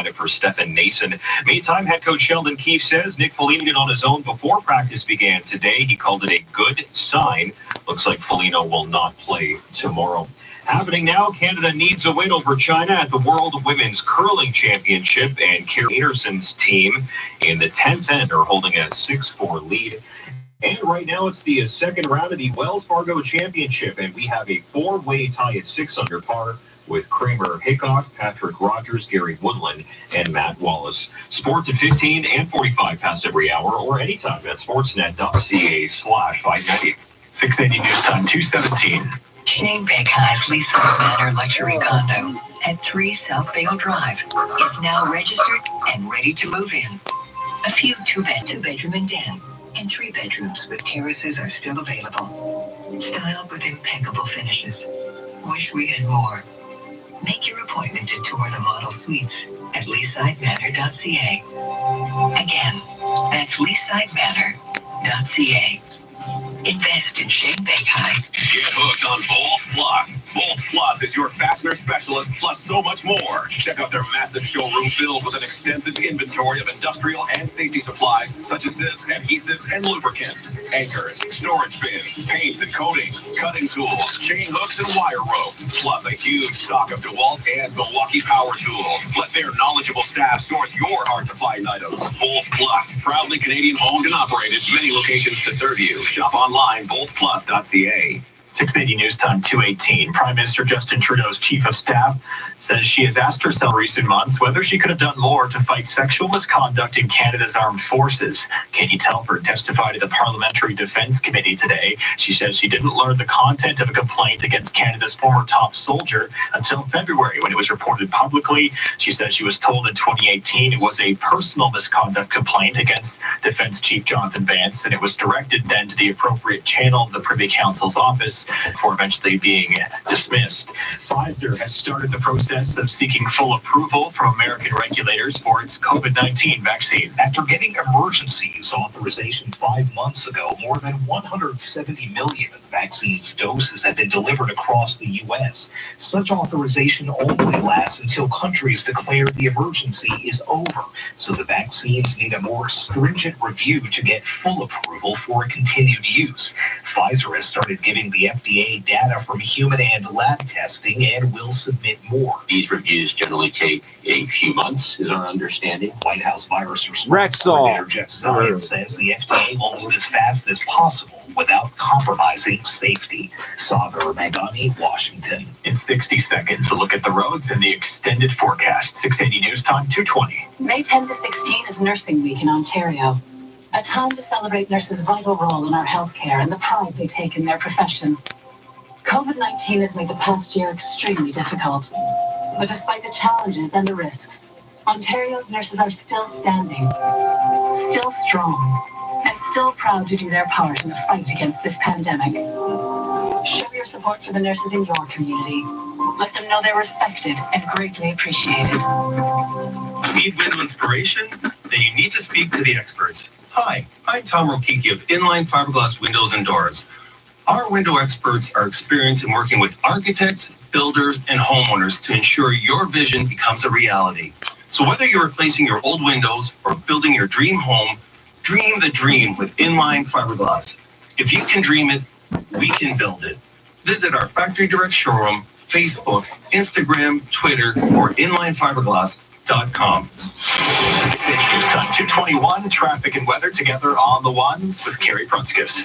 for Stephen Nason. Meantime, head coach Sheldon Keefe says Nick Foligno did on his own before practice began today. He called it a good sign. Looks like Foligno will not play tomorrow. Happening now, Canada needs a win over China at the World Women's Curling Championship, and Carrie Anderson's team in the 10th end are holding a 6-4 lead. And right now, it's the second round of the Wells Fargo Championship, and we have a four-way tie at 6 under par with Kramer Hickok, Patrick Rogers, Gary Woodland, and Matt Wallace. Sports at 15 and 45 past every hour, or anytime at sportsnet.ca/590. 680 News Time 217. Shane Beckhigh's Leaside Manor luxury condo at 3 Southvale Drive is now registered and ready to move in. A few two-bedroom and den and 3 bedrooms with terraces are still available. Styled with impeccable finishes. Wish we had more. Make your appointment to tour the model suites at leasidemanor.ca. Again, that's leasidemanor.ca. Invest in Shane Beckheim. Get hooked on Bolt Plus. Bolt Plus is your fastener specialist, plus so much more. Check out their massive showroom filled with an extensive inventory of industrial and safety supplies, such as adhesives and lubricants, anchors, storage bins, paints and coatings, cutting tools, chain hooks and wire rope, plus a huge stock of DeWalt and Milwaukee power tools. Let their knowledgeable staff source your hard-to-find items. Bolt Plus, proudly Canadian owned and operated, many locations to serve you. Shop online, boltplus.ca. 680 News Time 218. Prime Minister Justin Trudeau's chief of staff says she has asked herself in recent months whether she could have done more to fight sexual misconduct in Canada's armed forces. Katie Telford testified at the Parliamentary Defence Committee today. She says she didn't learn the content of a complaint against Canada's former top soldier until February when it was reported publicly. She says she was told in 2018 it was a personal misconduct complaint against Defence Chief Jonathan Vance, and it was directed then to the appropriate channel of the Privy Council's office before eventually being dismissed. Pfizer has started the process of seeking full approval from American regulators for its COVID-19 vaccine. After getting emergency use authorization 5 months ago, more than 170 million of the vaccine's doses have been delivered across the U.S. Such authorization only lasts until countries declare the emergency is over, so the vaccines need a more stringent review to get full approval for continued use. Pfizer has started giving the FDA data from human and lab testing and will submit more. These reviews generally take a few months, is our understanding. White House virus response coordinator Jeff Zients says the FDA will move as fast as possible without compromising safety. Sagar Magani, Washington. In 60 seconds, a look at the roads and the extended forecast. 680 News Time 220. May 10 to 16 is Nursing Week in Ontario. A time to celebrate nurses' vital role in our healthcare and the pride they take in their profession. COVID-19 has made the past year extremely difficult, but despite the challenges and the risks, Ontario's nurses are still standing, still strong, and still proud to do their part in the fight against this pandemic. Show your support for the nurses in your community. Let them know they're respected and greatly appreciated. Need window inspiration? Then you need to speak to the experts. Hi, I'm Tom Rokiki of Inline Fiberglass Windows and Doors. Our window experts are experienced in working with architects, builders, and homeowners to ensure your vision becomes a reality. So whether you're replacing your old windows or building your dream home, dream the dream with Inline Fiberglass. If you can dream it, we can build it. Visit our Factory Direct showroom, Facebook, Instagram, Twitter, or inlinefiberglass.com. News Time 221, traffic and weather together on the ones with Carrie Prunskis.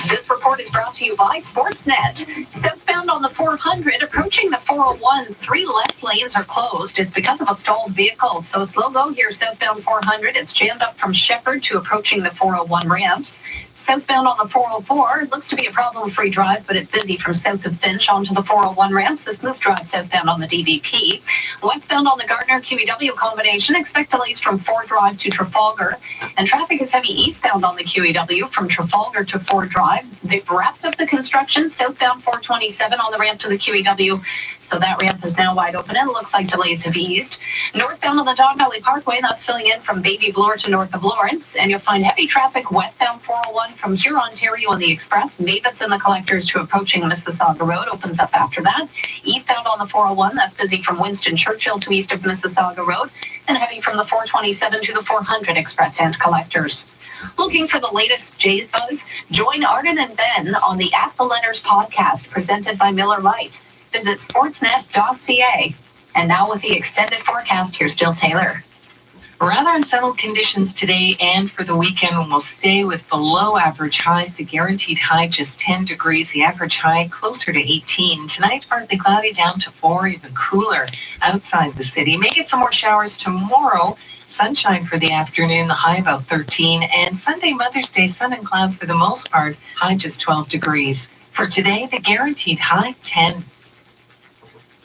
This report is brought to you by Sportsnet. Southbound on the 400, approaching the 401, 3 left lanes are closed. It's because of a stalled vehicle, so slow go here southbound 400. It's jammed up from Shepherd to approaching the 401 ramps. Southbound on the 404, it looks to be a problem-free drive, but it's busy from south of Finch onto the 401 ramps. A smooth drive southbound on the DVP. Westbound on the Gardner QEW combination, expect delays from Ford Drive to Trafalgar. And traffic is heavy eastbound on the QEW from Trafalgar to Ford Drive. They've wrapped up the construction southbound 427 on the ramp to the QEW. So that ramp is now wide open and looks like delays have eased. Northbound on the Don Valley Parkway, that's filling in from Baby Bloor to north of Lawrence. And you'll find heavy traffic westbound 401 from Huron, Ontario on the Express. Mavis and the Collectors to approaching Mississauga Road opens up after that. Eastbound on the 401, that's busy from Winston Churchill to east of Mississauga Road, and heavy from the 427 to the 400 Express and Collectors. Looking for the latest Jays buzz? Join Arden and Ben on the At the Letters podcast presented by Miller Lite. Visit sportsnet.ca. And now with the extended forecast, here's Jill Taylor. Rather unsettled conditions today and for the weekend. We'll stay with below average highs. The guaranteed high just 10 degrees. The average high closer to 18. Tonight's partly cloudy down to 4, even cooler outside the city. May get some more showers tomorrow. Sunshine for the afternoon, the high about 13. And Sunday, Mother's Day, sun and clouds for the most part. High just 12 degrees. For today, the guaranteed high 10.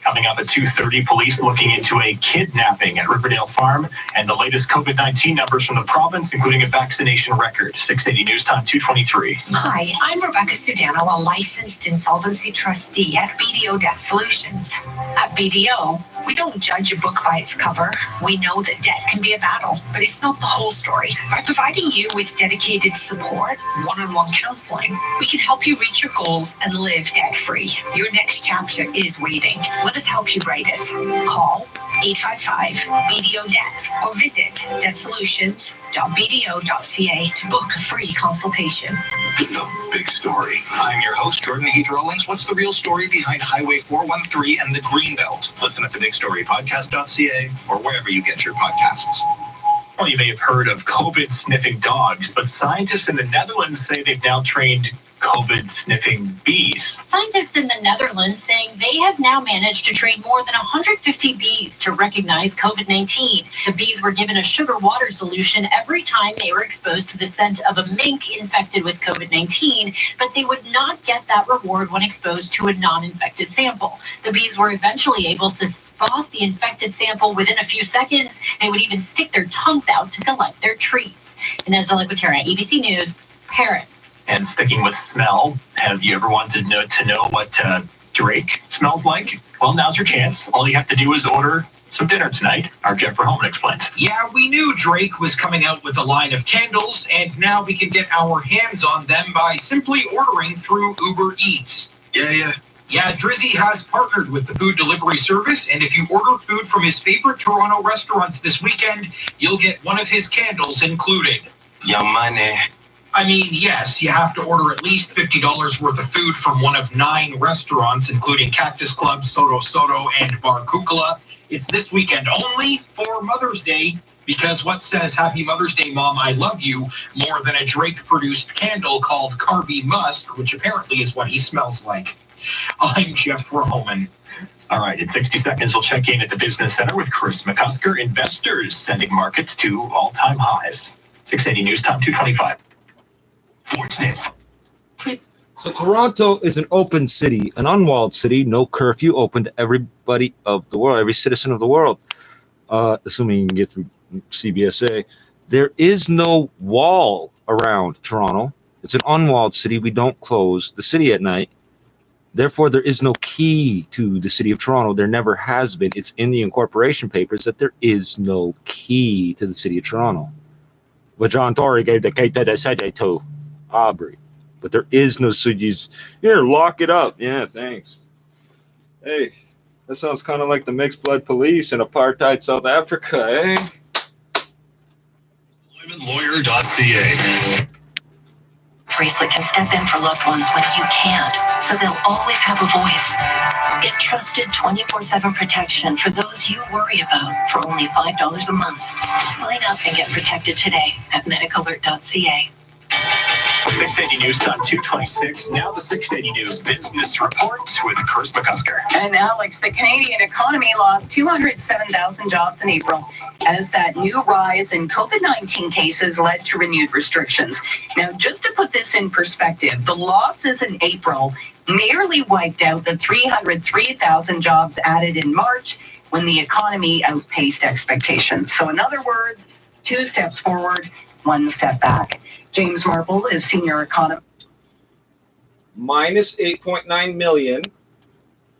Coming up at 2:30, police looking into a kidnapping at Riverdale Farm and the latest COVID-19 numbers from the province, including a vaccination record. 680 News Time, 2:23. Hi, I'm Rebecca Sudano, a licensed insolvency trustee at BDO Debt Solutions. At BDO, we don't judge a book by its cover. We know that debt can be a battle, but it's not the whole story. By providing you with dedicated support, one-on-one counseling, we can help you reach your goals and live debt-free. Your next chapter is waiting. Let us help you write it. Call 855-BDO-DEBT or visit debtsolutions.bdo.ca to book a free consultation. The big story. I'm your host, Jordan Heath Rawlings. What's the real story behind Highway 413 and the Greenbelt? Listen at the Big Story Podcast.ca or wherever you get your podcasts. Well, you may have heard of COVID-sniffing dogs, but scientists in the Netherlands say they've now trained COVID-sniffing bees. Scientists in the Netherlands saying they have now managed to train more than 150 bees to recognize COVID-19. The bees were given a sugar water solution every time they were exposed to the scent of a mink infected with COVID-19, but they would not get that reward when exposed to a non-infected sample. The bees were eventually able to spot the infected sample within a few seconds. They would even stick their tongues out to collect their treats. Inez Deliquatera, ABC News, Paris. And sticking with smell, have you ever wanted to know what Drake smells like? Well, now's your chance. All you have to do is order some dinner tonight. Our Jeff Verhoeven explains. Yeah, we knew Drake was coming out with a line of candles, and now we can get our hands on them by simply ordering through Uber Eats. Yeah, Drizzy has partnered with the food delivery service, and if you order food from his favorite Toronto restaurants this weekend, you'll get one of his candles included. Your money. I mean, yes, you have to order at least $50 worth of food from one of 9 restaurants, including Cactus Club, Soto Soto, and Bar Kukula. It's this weekend only for Mother's Day, because what says Happy Mother's Day, Mom, I love you, more than a Drake-produced candle called Carby Musk, which apparently is what he smells like. I'm Jeff Verhoeven. All right, in 60 seconds, we'll check in at the Business Center with Chris McCusker. Investors sending markets to all-time highs. 680 News Time, 225. So Toronto is an open city, an unwalled city, no curfew, open to everybody of the world, every citizen of the world, assuming you can get through CBSA. There is no wall around Toronto. It's an unwalled city. We don't close the city at night. Therefore, there is no key to the city of Toronto. There never has been. It's in the incorporation papers that there is no key to the city of Toronto. But John Tory gave the key to the city to Aubrey. But there is no cities. Here, lock it up. Yeah, thanks. Hey, that sounds kind of like the mixed blood police in apartheid South Africa, eh? EmploymentLawyer.ca. Bracelet can step in for loved ones when you can't, so they'll always have a voice. Get trusted 24/7 protection for those you worry about for only $5 a month. Sign up and get protected today at medicalert.ca. 680 News Time, 226. Now the 680 News Business Report with Chris McCusker. And Alex, the Canadian economy lost 207,000 jobs in April as that new rise in COVID-19 cases led to renewed restrictions. Now, just to put this in perspective, the losses in April nearly wiped out the 303,000 jobs added in March when the economy outpaced expectations. So in other words, 2 steps forward, 1 step back. James Marple is senior economist. Minus 8.9 million,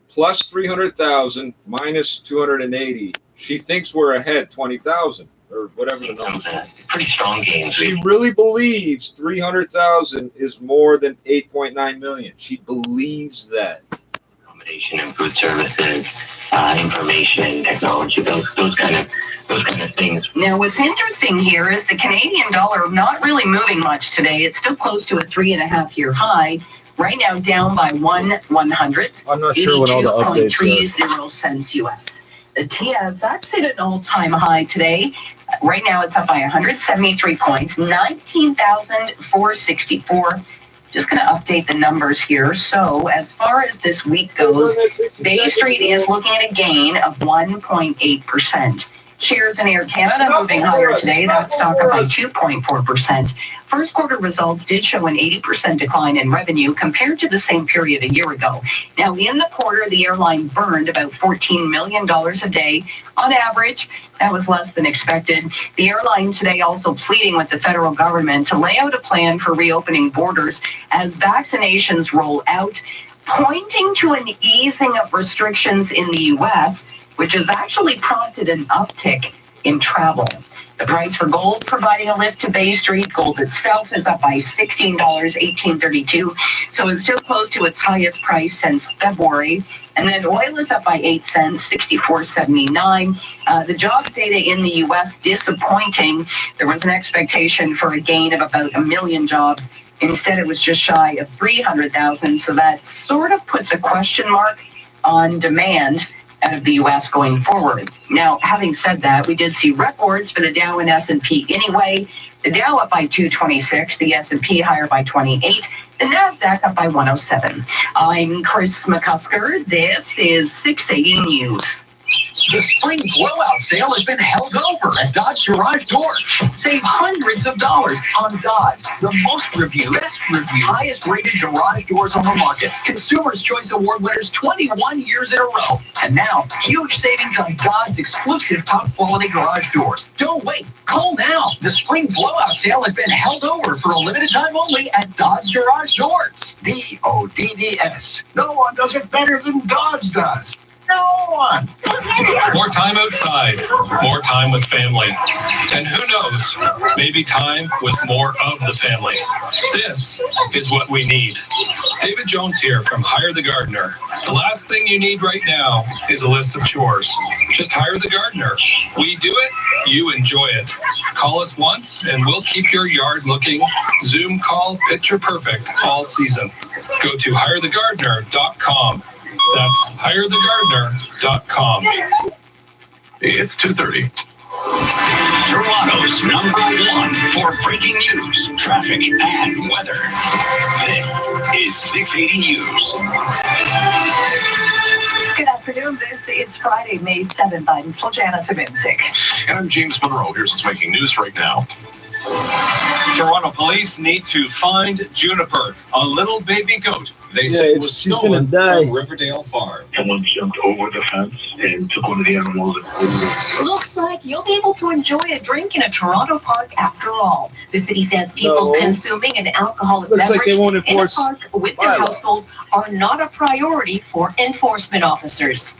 plus 300,000, minus 280. She thinks we're ahead 20,000. or whatever the number is. Pretty strong gains. She really believes 300,000 is more than 8.9 million. She believes that. Accommodation and food services, information, technology, those kind of things. Now, what's interesting here is the Canadian dollar not really moving much today. It's still close to a 3.5-year high. Right now, down by 1/100th. I'm not sure what all the updates are. 82.30 cents US. The TIA's actually at an all-time high today. Right now, it's up by 173 points, 19,464. Just going to update the numbers here. So as far as this week goes, Bay Street is looking at a gain of 1.8%. Shares in Air Canada moving higher today. That stock up by 2.4%. First quarter results did show an 80% decline in revenue compared to the same period a year ago. Now, in the quarter, the airline burned about $14 million a day on average. That was less than expected. The airline today also pleading with the federal government to lay out a plan for reopening borders as vaccinations roll out, pointing to an easing of restrictions in the U.S., which has actually prompted an uptick in travel. The price for gold providing a lift to Bay Street. Gold itself is up by $16, $18.32, so it's still close to its highest price since February. And then oil is up by 8 cents, $64.79. The jobs data in the U.S. disappointing. There was an expectation for a gain of about 1 million jobs. Instead, it was just shy of 300,000, so that sort of puts a question mark on demand out of the U.S. going forward. Now, having said that, we did see records for the Dow and S&P anyway. The Dow up by 226, the S&P higher by 28, the NASDAQ up by 107. I'm Chris McCusker. This is 680 News. The spring blowout sale has been held over at Dodge Garage Doors. Save hundreds of dollars on Dodge, the most reviewed, best reviewed, highest rated garage doors on the market. Consumer's Choice Award winners 21 years in a row. And now, huge savings on Dodge's exclusive top quality garage doors. Don't wait. Call now. The spring blowout sale has been held over for a limited time only at Dodge Garage Doors. DODDS. No one does it better than Dodge does. No one. More time outside, more time with family. And who knows, maybe time with more of the family. This is what we need. David Jones here from Hire the Gardener. The last thing you need right now is a list of chores. Just hire the gardener. We do it, you enjoy it. Call us once and we'll keep your yard looking Zoom call picture perfect all season. Go to hirethegardener.com. That's hirethegardener.com. It's 2:30. Toronto's #1 for breaking news, traffic, and weather. This is 680 News. Good afternoon. This is Friday, May 7th. I'm Sljana Tominzik. And I'm James Monroe. Here's what's making news right now. Toronto police need to find Juniper, a little baby goat. They say it was she's stolen gonna die. from Riverdale Farm. Someone jumped over the fence and took one of the animals. Looks like you'll be able to enjoy a drink in a Toronto park after all. The city says people consuming an alcoholic Looks like beverage they won't in a enforce park with their households are not a priority for enforcement officers.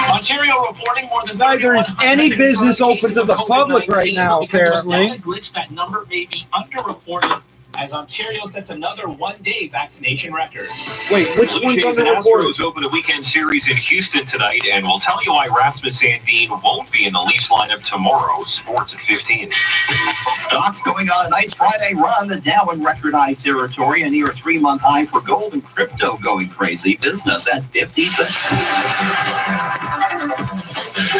Ontario reporting more than Neither is any business open to the public right now, apparently. Glitch, that number may be underreported as Ontario sets another one-day vaccination record. Wait, which one's Jays and underreported? Astros open a weekend series in Houston tonight, and we'll tell you why Rasmus Sandin won't be in the Leafs lineup tomorrow. Sports at 15. Stocks going on a nice Friday run. The Dow in record high territory, a near 3-month high for gold, and crypto going crazy. Business at 56.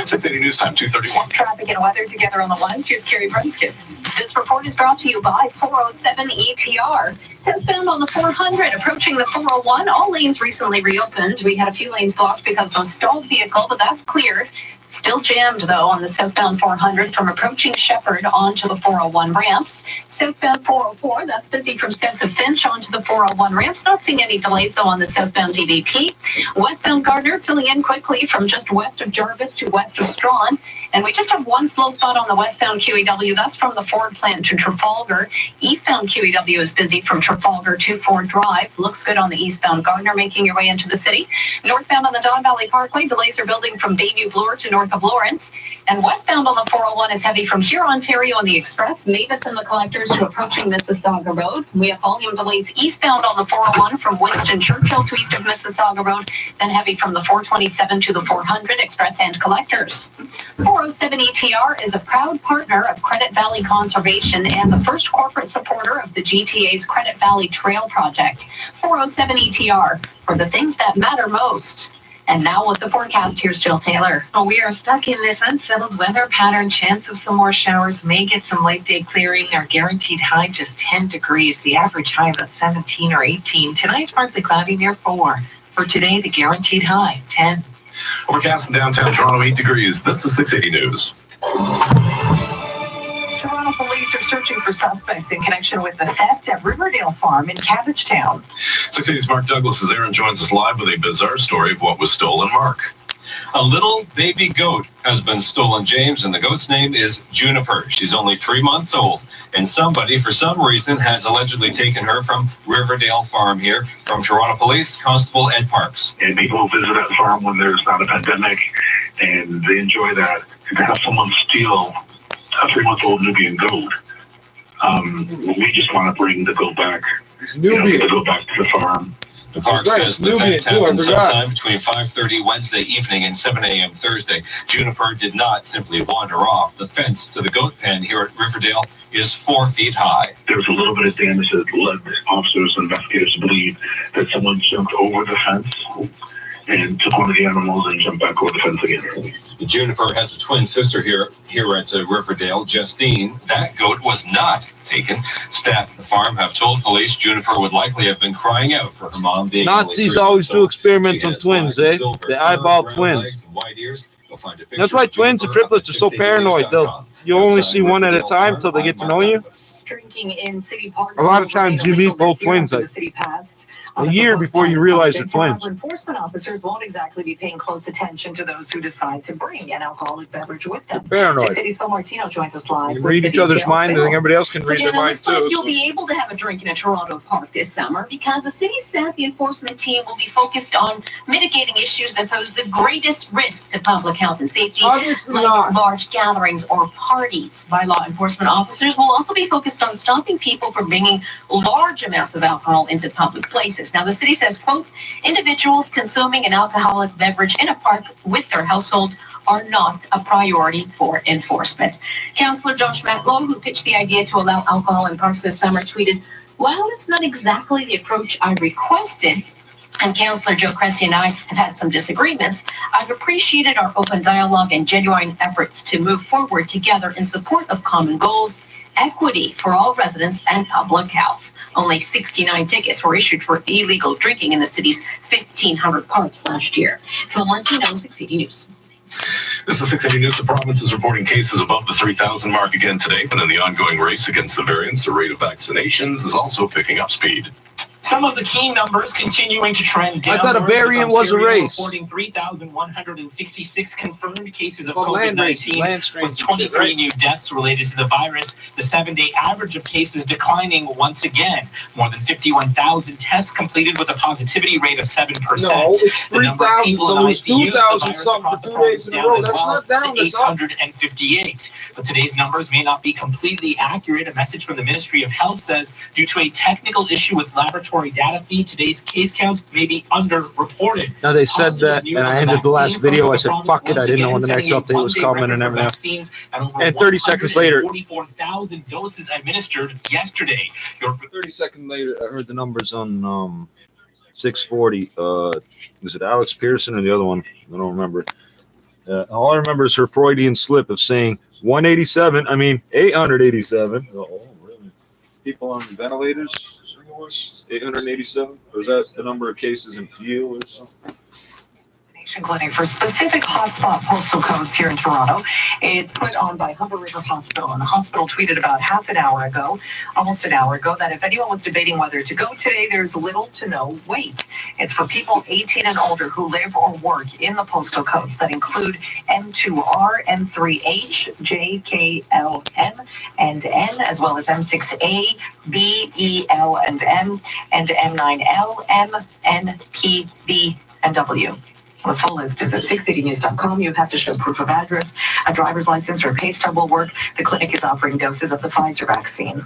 680 News Time, 2:31. Traffic and weather together on the ones. Here's Carrie Brunskis. This report is brought to you by 407 ETR. Southbound on the 400, approaching the 401. All lanes recently reopened. We had a few lanes blocked because of a stalled vehicle, but that's cleared. Still jammed, though, on the southbound 400 from approaching Shepherd onto the 401 ramps. Southbound 404, that's busy from south of Finch onto the 401 ramps. Not seeing any delays, though, on the southbound DVP. Westbound Gardner filling in quickly from just west of Jarvis to west of Strawn. And we just have one slow spot on the westbound QEW. That's from the Ford plant to Trafalgar. Eastbound QEW is busy from Trafalgar to Ford Drive. Looks good on the eastbound Gardner, making your way into the city. Northbound on the Don Valley Parkway, delays are building from Bayview Bloor to north of Lawrence. And westbound on the 401 401 is heavy from here, Ontario on the Express, Mavis and the Collectors to approaching Mississauga Road. We have volume delays eastbound on the 401 from Winston Churchill to east of Mississauga Road, then heavy from the 427 to the 400 Express and Collectors. 407 ETR is a proud partner of Credit Valley Conservation and the first corporate supporter of the GTA's Credit Valley Trail Project. 407 ETR, for the things that matter most. And now with the forecast, here's Jill Taylor. Well, we are stuck in this unsettled weather pattern. Chance of some more showers, may get some late day clearing. Our guaranteed high just 10 degrees. The average high was 17 or 18. Tonight, partly cloudy near 4. For today, the guaranteed high, 10. Overcast in downtown Toronto, 8 degrees. This is 680 News. Toronto police are searching for suspects in connection with the theft at Riverdale Farm in Cabbagetown. 680's Mark Douglas as Aaron joins us live with a bizarre story of what was stolen. Mark. A little baby goat has been stolen, James, and the goat's name is Juniper. She's only 3 months old, and somebody, for some reason, has allegedly taken her from Riverdale Farm here. From Toronto Police, Constable Ed Parks. And people visit that farm when there's not a pandemic, and they enjoy that. And to have someone steal a 3-month-old Nubian goat, we just want to bring the goat back. The goat back to the farm. The park says the theft happened sometime between 5:30 Wednesday evening and 7 a.m. Thursday. Juniper did not simply wander off. The fence to the goat pen here at Riverdale is 4 feet high. There was a little bit of damage that led officers and investigators to believe that someone jumped over the fence and took one of the animals and jumped back over the fence again. Juniper has a twin sister here at Riverdale, Justine. That goat was not taken. Staff at the farm have told police Juniper would likely have been crying out for her mom being Nazis always do experiments on twins, eh? They eyeball twins. That's why twins and triplets are so paranoid. You only see one at a time until they get to know you. Drinking in city parks. A lot of times you meet both twins like a year before you realize they're twins. Enforcement officers won't exactly be paying close attention to those who decide to bring an alcoholic beverage with them. Paranoid. City's Phil Martino joins us live. You read each other's mind, and everybody else can read their mind too. You'll be able to have a drink in a Toronto park this summer because the city says the enforcement team will be focused on mitigating issues that pose the greatest risk to public health and safety, like large gatherings or parties. By law enforcement officers will also be focused on stopping people from bringing large amounts of alcohol into public places. Now, the city says, quote, individuals consuming an alcoholic beverage in a park with their household are not a priority for enforcement. Councillor Josh Matlow, who pitched the idea to allow alcohol in parks this summer, tweeted, while it's not exactly the approach I requested, and Councillor Joe Cressy and I have had some disagreements, I've appreciated our open dialogue and genuine efforts to move forward together in support of common goals, equity for all residents, and public health. Only 69 tickets were issued for illegal drinking in the city's 1,500 parks last year. Phil Martino, 680 News. This is 680 News. The province is reporting cases above the 3,000 mark again today, but in the ongoing race against the variants, the rate of vaccinations is also picking up speed. Some of the key numbers continuing to trend down. I thought a variant was a race. Reporting 3,166 confirmed cases of COVID-19, with 23 new deaths related to the virus. The 7-day average of cases declining once again. More than 51,000 tests completed with a positivity rate of 7%. No, it's 3,000, so it's 2,000 something for 2 days in a row. That's not down, that's up. 858. But today's numbers may not be completely accurate. A message from the Ministry of Health says, due to a technical issue with laboratory data feed, today's case count may be underreported. Now they said that, and I ended the last video, I said, fuck it, I didn't know when the next update was coming and everything. And 30 seconds later, 44,000 doses administered yesterday. 30 seconds later, I heard the numbers on 640. Was it Alex Pearson or the other one? I don't remember. All I remember is her Freudian slip of saying 187, I mean 887. Oh, really? People on ventilators? 887? Or was that the number of cases in Peel or something? Clinic for specific hotspot postal codes here in Toronto. It's put on by Humber River Hospital, and the hospital tweeted about almost an hour ago, that if anyone was debating whether to go today, there's little to no wait. It's for people 18 and older who live or work in the postal codes that include M2R, M3H, JKL, and N, as well as M6A, B, E, L, and M, and M9L, M, N, P, B, and W. The full list is at SICKLY.com. You have to show proof of address. A driver's license or pay stub will work. The clinic is offering doses of the Pfizer vaccine.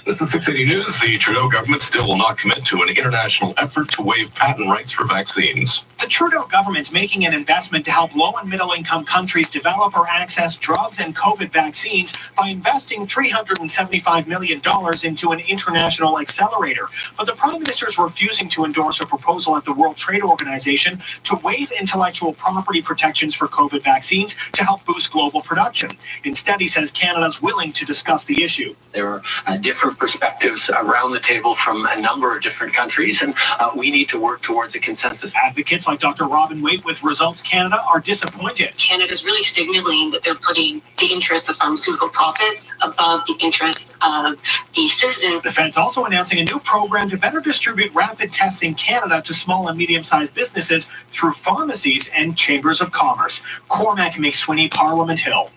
This is 680 News. The Trudeau government still will not commit to an international effort to waive patent rights for vaccines. The Trudeau government's making an investment to help low and middle income countries develop or access drugs and COVID vaccines by investing $375 million into an international accelerator. But the Prime Minister is refusing to endorse a proposal at the World Trade Organization to waive intellectual property protections for COVID vaccines to help boost global production. Instead, he says Canada's willing to discuss the issue. There are different perspectives around the table from a number of different countries, and we need to work towards a consensus. Advocates like Dr. Robin Waite with Results Canada are disappointed. Canada's really signaling that they're putting the interests of pharmaceutical profits above the interests of the citizens. The Fed's also announcing a new program to better distribute rapid tests in Canada to small and medium-sized businesses through pharmacies and chambers of commerce. Cormac McSweeney, Parliament Hill.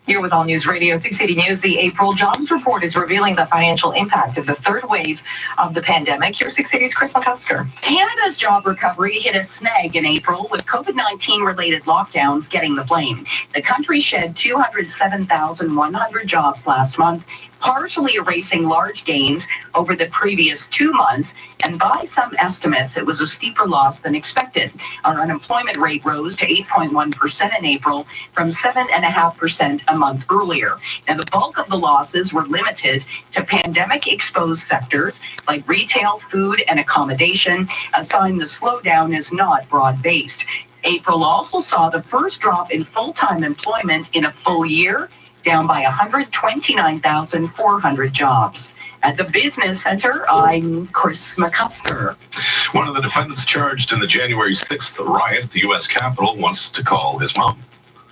Here with All News Radio 680 News, the April jobs report is revealing the financial impact of the third wave of the pandemic. Here's 680's Chris McCusker. Canada's job recovery hit a snag in April, with COVID-19 related lockdowns getting the blame. The country shed 207,100 jobs last month, partially erasing large gains over the previous 2 months, and by some estimates, it was a steeper loss than expected. Our unemployment rate rose to 8.1% in April from 7.5% a month earlier. Now, the bulk of the losses were limited to pandemic-exposed sectors like retail, food, and accommodation, a sign the slowdown is not broad-based. April also saw the first drop in full-time employment in a full year, down by 129,400 jobs. At the Business Center, I'm Chris McCusker. One of the defendants charged in the January 6th riot at the U.S. Capitol wants to call his mom.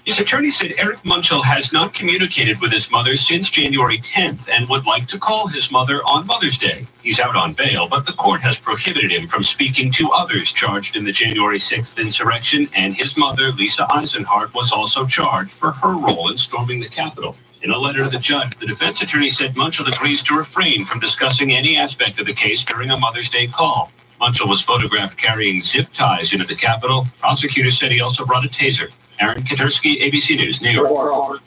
His attorney said Eric Munchell has not communicated with his mother since January 10th and would like to call his mother on Mother's Day. He's out on bail, but the court has prohibited him from speaking to others charged in the January 6th insurrection, and his mother, Lisa Eisenhart, was also charged for her role in storming the Capitol. In a letter to the judge, the defense attorney said Munchell agrees to refrain from discussing any aspect of the case during a Mother's Day call. Munchell was photographed carrying zip ties into the Capitol. Prosecutors said he also brought a taser. Aaron Katersky, ABC News, New York.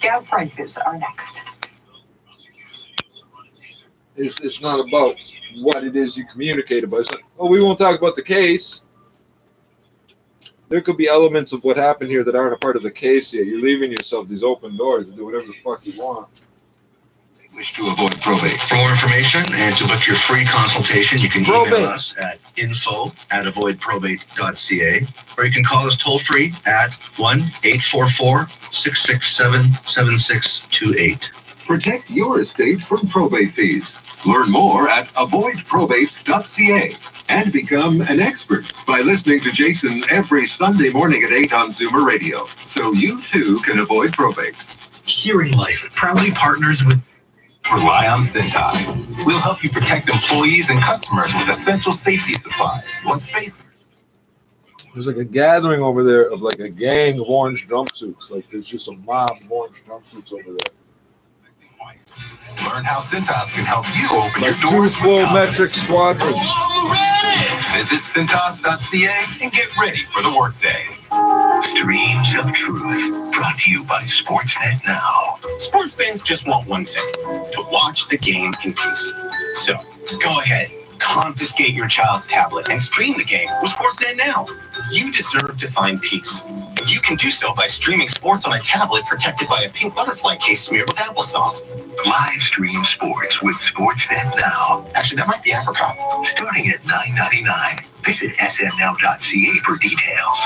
Gas prices are next. It's not about what it is you communicate about. It's like, oh, we won't talk about the case. There could be elements of what happened here that aren't a part of the case yet. You're leaving yourself these open doors to do whatever the fuck you want. Wish to avoid probate. For more information and to book your free consultation, you can email us at info@avoidprobate.ca, or you can call us toll free at 1-844-667-7628. Protect your estate from probate fees. Learn more at avoidprobate.ca and become an expert by listening to Jason every Sunday morning at 8 on Zoomer Radio, so you too can avoid probate. Hearing Life proudly partners with Rely on Cintas. We'll help you protect employees and customers with essential safety supplies. Let's face it. There's like a gathering over there of like a gang of orange jumpsuits. Like there's just a mob of orange jumpsuits over there. Learn how Cintas can help you open like your doors. 2 full metric squadrons. Visit Cintas.ca and get ready for the workday. Streams of Truth, brought to you by Sportsnet Now. Sports fans just want one thing, to watch the game in peace. So, go ahead, confiscate your child's tablet and stream the game with Sportsnet Now. You deserve to find peace. And you can do so by streaming sports on a tablet protected by a pink butterfly case smeared with applesauce. Live stream sports with Sportsnet Now. Actually, that might be apricot. Starting at $9.99. Visit snnow.ca for details.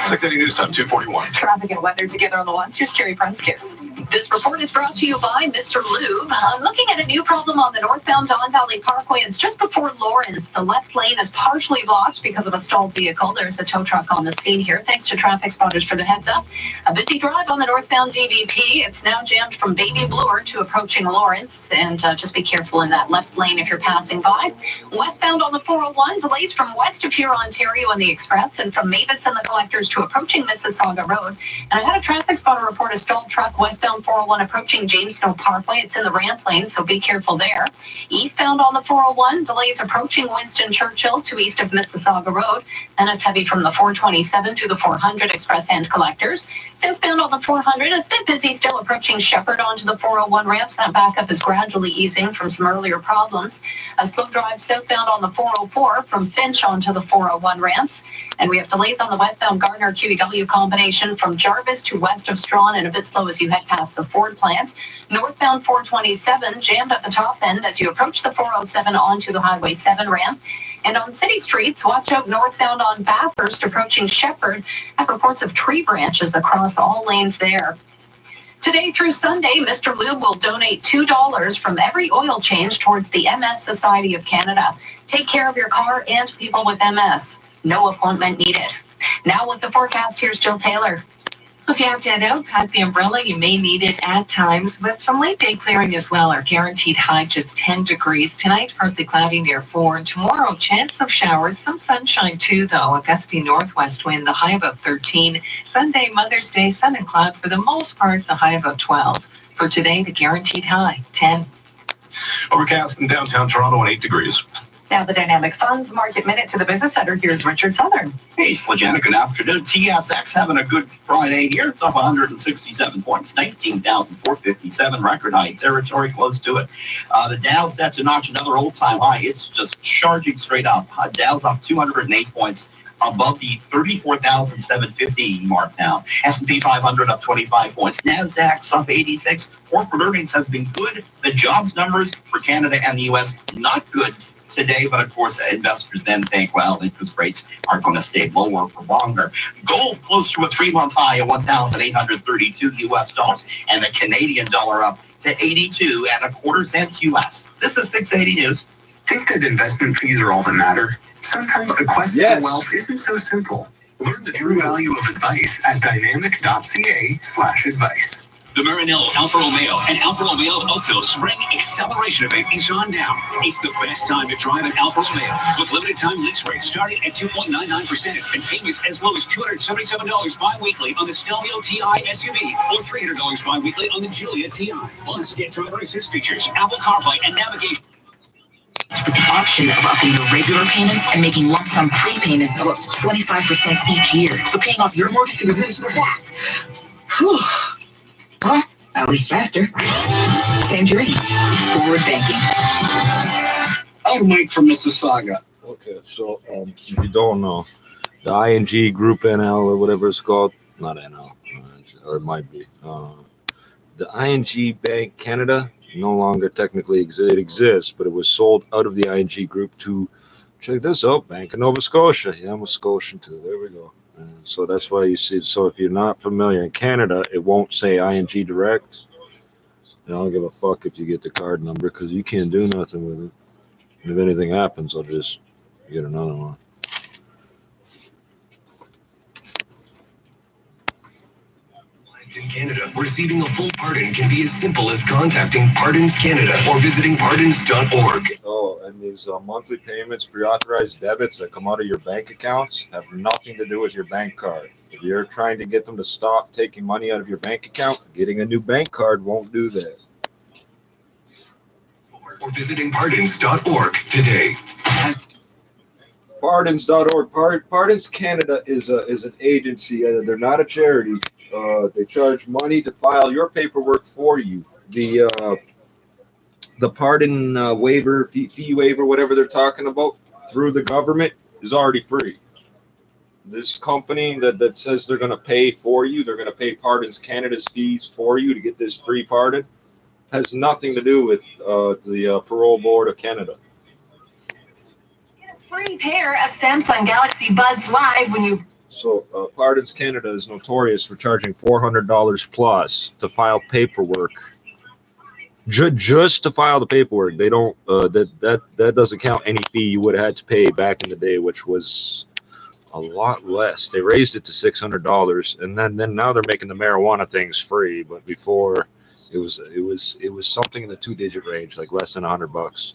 680 News Time, 241. Traffic and weather together on the ones. Here's Carrie Prunskis. This report is brought to you by Mr. Lube. I'm looking at a new problem on the northbound Don Valley Parkway. It's just before Lawrence. The left lane is partially blocked because of a stalled vehicle. There's a tow truck on the scene here. Thanks to traffic spotters for the heads up. A busy drive on the northbound DVP. It's now jammed from Baby Bloor to approaching Lawrence. And just be careful in that left lane if you're passing by. Westbound on the 401, delays from west of here, Ontario, and the express Express and from Mavis and the Collectors to approaching Mississauga Road. And I had a traffic spotter report a stalled truck westbound 401 approaching James Snow Parkway. It's in the ramp lane, so be careful there. Eastbound on the 401, delays approaching Winston Churchill to east of Mississauga Road. And it's heavy from the 427 to the 400 Express and Collectors. Southbound on the 400, a bit busy still approaching Shepherd onto the 401 ramps. That backup is gradually easing from some earlier problems. A slow drive southbound on the 404 from Finch onto the 401 ramps. And we have delays on the westbound Gardner QEW combination from Jarvis to west of Strawn and a bit slow as you head past the Ford plant. Northbound 427 jammed at the top end as you approach the 407 onto the Highway 7 ramp. And on city streets, watch out northbound on Bathurst approaching Shepherd. Have reports of tree branches across all lanes there. Today through Sunday, Mr. Lube will donate $2 from every oil change towards the MS Society of Canada. Take care of your car and people with MS. No appointment needed. Now with the forecast, here's Jill Taylor. If you have to head out, pack the umbrella. You may need it at times, but some late day clearing as well. Our guaranteed high just 10 degrees. Tonight, partly cloudy near 4. And tomorrow, chance of showers. Some sunshine too, though. A gusty northwest wind, the high about 13. Sunday, Mother's Day, sun and cloud for the most part, the high about 12. For today, the guaranteed high, 10. Overcast in downtown Toronto and 8 degrees. Now the Dynamic Funds Market Minute to the Business Center. Here's Richard Southern. Hey, Slajana, good afternoon. TSX having a good Friday here. It's up 167 points, 19,457, record high territory, close to it. The Dow set to notch another all-time high. It's just charging straight up. Dow's up 208 points. Above the 34,750 mark now. S&P 500 up 25 points. NASDAQ's up 86. Corporate earnings have been good. The jobs numbers for Canada and the U.S. not good today, but of course investors then think, well, interest rates are going to stay lower for longer. Gold close to a 3-month high of 1,832 U.S. dollars, and the Canadian dollar up to 82.25 cents U.S. This is 680 News. Think that investment fees are all that matter? Sometimes the quest for wealth isn't so simple. Learn the true value of advice at dynamic.ca/advice. The Maranello Alfa Romeo and Alfa Romeo Oakville Spring Acceleration Event is on now. It's the best time to drive an Alfa Romeo with limited time lease rates starting at 2.99% and payments as low as $277 bi-weekly on the Stelvio TI SUV or $300 bi-weekly on the Giulia TI. Plus, get driver assist features, Apple CarPlay, and navigation. With the option of upping your regular payments and making lump sum prepayments of up to 25% each year. So paying off your mortgage can be really super fast. Whew. Well, at least faster. Same journey. Forward banking. I'm Mike from Mississauga. Okay, so if you don't know, the ING Group NL or whatever it's called, not NL, or it might be, the ING Bank Canada no longer technically exists, but it was sold out of the ING Group to, check this out, Bank of Nova Scotia. Yeah, I'm a Scotian too. There we go. So that's why you see. So if you're not familiar in Canada, it won't say ING Direct. And I don't give a fuck if you get the card number because you can't do nothing with it. And if anything happens, I'll just get another one. In Canada, receiving a full pardon can be as simple as contacting Pardons Canada or visiting pardons.org. Oh, and these monthly payments, pre-authorized debits that come out of your bank accounts have nothing to do with your bank card. If you're trying to get them to stop taking money out of your bank account, getting a new bank card won't do that. Or visiting pardons.org today. Pardons.org. Pardons Canada is an agency. They're not a charity. They charge money to file your paperwork for you. The pardon waiver, fee waiver, whatever they're talking about, through the government is already free. This company that says they're going to pay for you, they're going to pay Pardons Canada's fees for you to get this free pardon, has nothing to do with the Parole Board of Canada. Get a free pair of Samsung Galaxy Buds Live when you... So Pardons Canada is notorious for charging $400 plus to file paperwork. Just to file the paperwork. They don't. That doesn't count any fee you would have had to pay back in the day, which was a lot less. They raised it to $600, and then now they're making the marijuana things free. But before, it was something in the 2-digit range, like less than $100.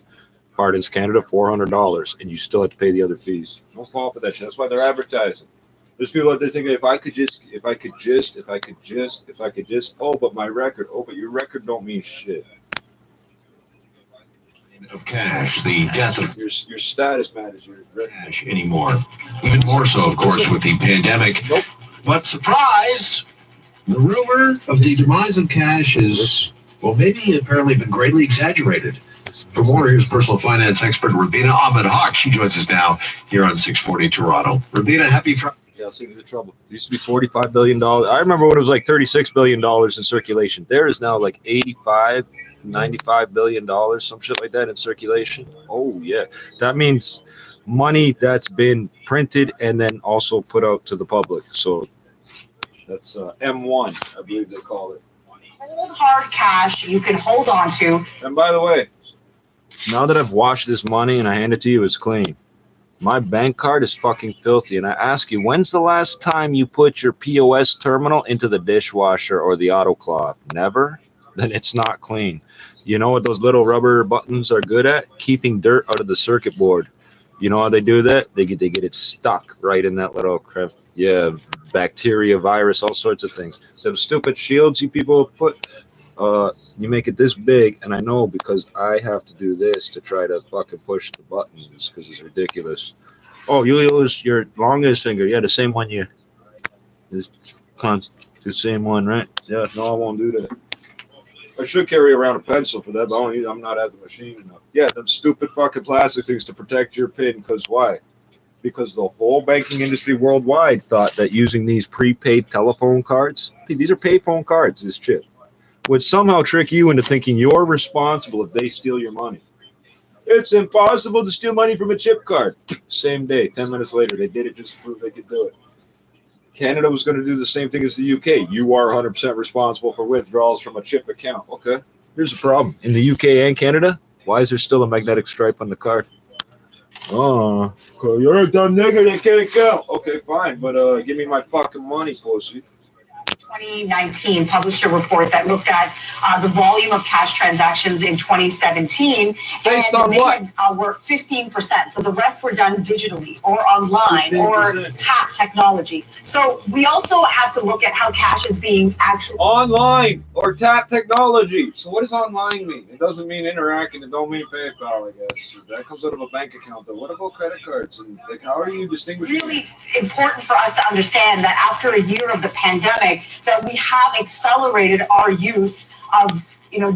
Pardons Canada, $400, and you still have to pay the other fees. Don't fall for that shit. That's why they're advertising. There's people out there thinking, if I could just, oh, but my record, oh, but your record don't mean shit. Of cash, the death of Your status matters, your record. cash anymore. Even more so, of course, with the pandemic. Nope. But surprise, the rumor of the demise of cash is, well, maybe apparently been greatly exaggerated. For more, here's personal finance expert Rabina Ahmed-Haq. She joins us now here on 640 Toronto. Rabina, happy Friday. Yeah, I'll save you the trouble. It used to be $45 billion. I remember when it was like $36 billion in circulation. There is now like $95 billion, some shit like that in circulation. Oh, yeah. That means money that's been printed and then also put out to the public. So that's M1, I believe they call it. Hold hard cash you can hold on to. And by the way, now that I've washed this money and I hand it to you, it's clean. My bank card is fucking filthy. And I ask you, when's the last time you put your POS terminal into the dishwasher or the autoclave? Never? Then it's not clean. You know what those little rubber buttons are good at? Keeping dirt out of the circuit board. You know how they do that? They get it stuck right in that little crap. Yeah, bacteria, virus, all sorts of things. Those stupid shields you people put, you make it this big, and I know because I have to do this to try to fucking push the buttons because it's ridiculous. Oh, you use your longest finger. Yeah, the same one you. The same one, right? Yeah, no, I won't do that. I should carry around a pencil for that, but I'm not at the machine enough. Yeah, them stupid fucking plastic things to protect your PIN, because why? Because the whole banking industry worldwide thought that using these prepaid telephone cards, these are payphone cards, this shit, would somehow trick you into thinking you're responsible if they steal your money. It's impossible to steal money from a chip card. Same day, 10 minutes later, they did it just to prove they could do it. Canada was going to do the same thing as the UK. You are 100% responsible for withdrawals from a chip account. Okay, here's the problem. In the UK and Canada, why is there still a magnetic stripe on the card? Oh, you're a dumb nigger that can't count. Okay, fine, but give me my fucking money, pussy. 2019 published a report that looked at the volume of cash transactions in 2017. Based on what? Were 15%. So the rest were done digitally or online 15%. Or tap technology. So we also have to look at how cash is being actually online or tap technology. So what does online mean? It doesn't mean interacting. It don't mean PayPal, I guess. That comes out of a bank account. But what about credit cards? And like, how are you distinguishing? Really important for us to understand that after a year of the pandemic, that we have accelerated our use of,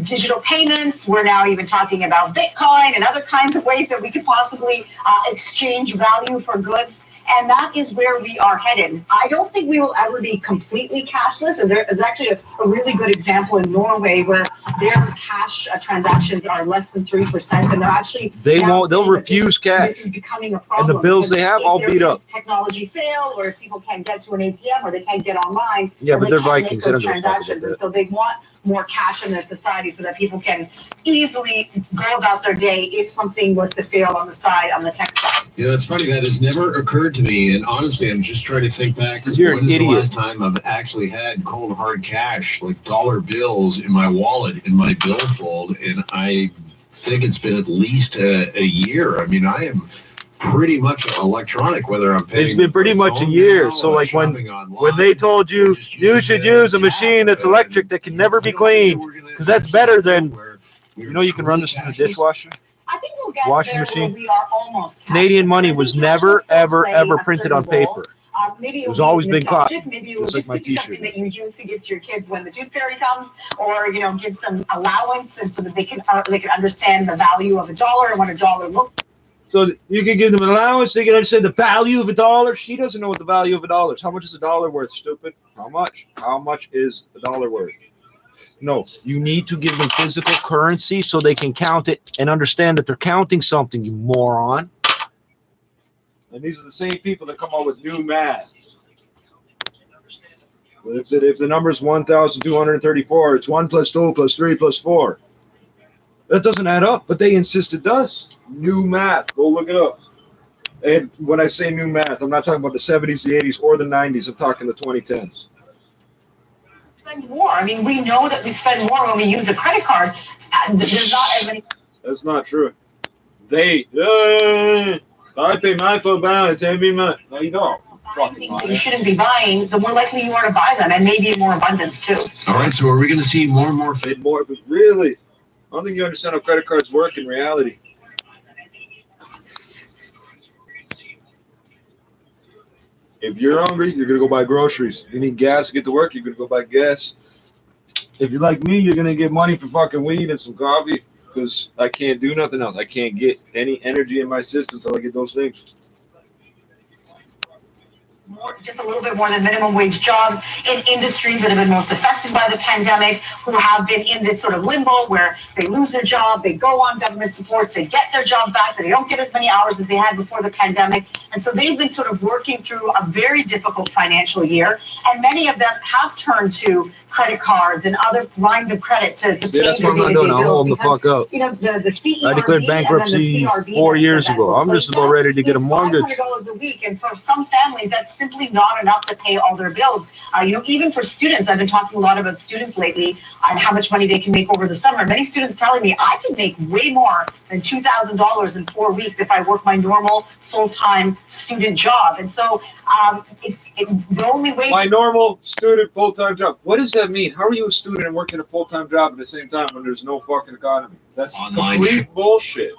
digital payments. We're now even talking about Bitcoin and other kinds of ways that we could possibly exchange value for goods. And that is where we are headed. I don't think we will ever be completely cashless. And there is actually a really good example in Norway where their cash transactions are less than 3%, and they're actually they'll refuse cash. This is becoming a problem. And the bills they have all beat up. Technology fail, or if people can't get to an ATM, or they can't get online. Yeah, but they're Vikings. They don't give a fuck about transactions, that. and so they want more cash in their society so that people can easily go about their day if something was to fail on the side, on the tech side. It's funny, that has never occurred to me, and honestly, I'm just trying to think back. Because you're an idiot. The last time I've actually had cold hard cash, like dollar bills in my wallet, in my billfold, and I think it's been at least a year. I mean, I am pretty much electronic, whether I'm paying. It's been pretty much a year. So like when they told you should use a machine that's electric that can never be cleaned, because that's better than, you can run this through the dishwasher. I think we'll get Washing there machine. where we are almost Canadian money was never, ever, ever printed on paper. Maybe It was always been caught. Maybe it will Just like just my be t-shirt. something that you use to give to your kids when the tooth fairy comes, or give some allowance, and so that they can understand the value of a dollar and what a dollar looks. So you can give them an allowance. They can understand the value of a dollar. She doesn't know what the value of a dollar is. How much is a dollar worth, stupid? How much? How much is a dollar worth? No, you need to give them physical currency so they can count it and understand that they're counting something, you moron. And these are the same people that come up with new math. If the number is 1,234, it's 1 plus 2 plus 3 plus 4. That doesn't add up, but they insist it does. New math. Go look it up. And when I say new math, I'm not talking about the 70s, the 80s, or the 90s. I'm talking the 2010s. Spend more. I mean, we know that we spend more when we use a credit card. There's not as many. That's not true. I pay my full balance every month. No, you don't. Things that you shouldn't be buying, the more likely you are to buy them, and maybe in more abundance too. All right, so are we going to see more and more? More, but really, I don't think you understand how credit cards work in reality. If you're hungry, you're going to go buy groceries. If you need gas to get to work, you're going to go buy gas. If you're like me, you're going to get money for fucking weed and some coffee because I can't do nothing else. I can't get any energy in my system until I get those things. Just a little bit more than minimum wage jobs in industries that have been most affected by the pandemic, who have been in this sort of limbo where they lose their job, they go on government support, they get their job back, but they don't get as many hours as they had before the pandemic. And so they've been sort of working through a very difficult financial year. And many of them have turned to credit cards and other lines of credit to pay that's their what I'm not day-to-day doing. I'm bills. holding the fuck up. You know, the CERB I declared bankruptcy 4 years ago. I'm just about ready to get a mortgage. $500 a week, and for some families, that's simply not enough to pay all their bills. You know, even for students, I've been talking a lot about students lately and how much money they can make over the summer. Many students telling me I can make way more than $2,000 in 4 weeks if I work my normal full-time student job. And so the only way. My normal student full-time job. What does that mean? How are you a student and working a full-time job at the same time when there's no fucking economy? That's complete bullshit.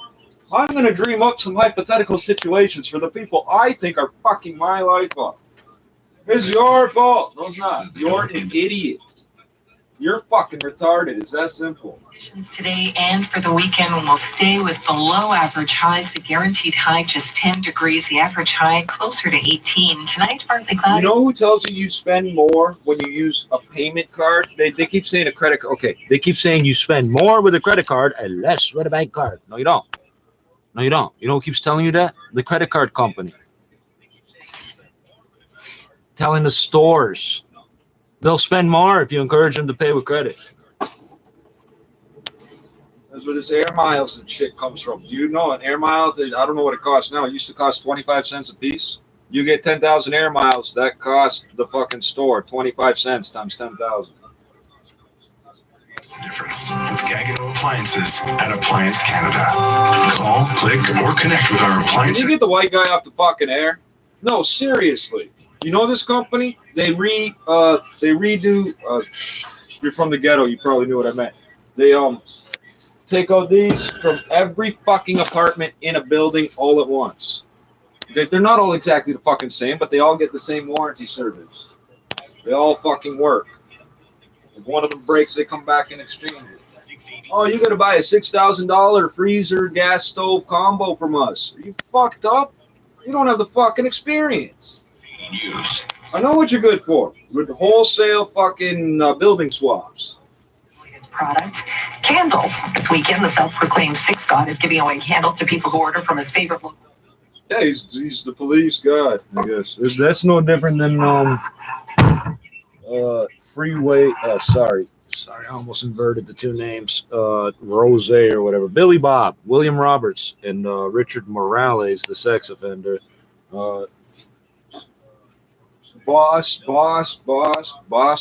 I'm going to dream up some hypothetical situations for the people I think are fucking my life up. It's your fault. No, it's not. You're an idiot. You're fucking retarded. It's that simple. Conditions today and for the weekend will stay with below average highs. The guaranteed high just 10 degrees. The average high closer to 18. Tonight, partly cloudy. You know who tells you spend more when you use a payment card? They keep saying a credit card. Okay, they keep saying you spend more with a credit card and less with a bank card. No, you don't. No, you don't. You know who keeps telling you that? The credit card company. Telling the stores. They'll spend more if you encourage them to pay with credit. That's where this air miles and shit comes from. Do you know an air mile? I don't know what it costs now. It used to cost 25 cents a piece. You get 10,000 air miles, that costs the fucking store 25 cents times 10,000. Difference with Gagano Appliances at Appliance Canada. Call, click, or connect with our appliance. Can you get the white guy off the fucking air? No, seriously. You know this company? They redo. You're from the ghetto. You probably knew what I meant. They take out these from every fucking apartment in a building all at once. They're not all exactly the fucking same, but they all get the same warranty service. They all fucking work. If one of them breaks, they come back and exchange it. Oh, you gotta buy a $6,000 freezer gas stove combo from us. Are you fucked up? You don't have the fucking experience. I know what you're good for. With wholesale fucking building swaps. Product. Candles. This weekend, the self-proclaimed Six God is giving away candles to people who order from his favorite local. Yeah, he's the police god, I guess. That's no different than Freeway. Sorry, I almost inverted the two names. Rose or whatever. Billy Bob, William Roberts, and Richard Morales, the sex offender. Boss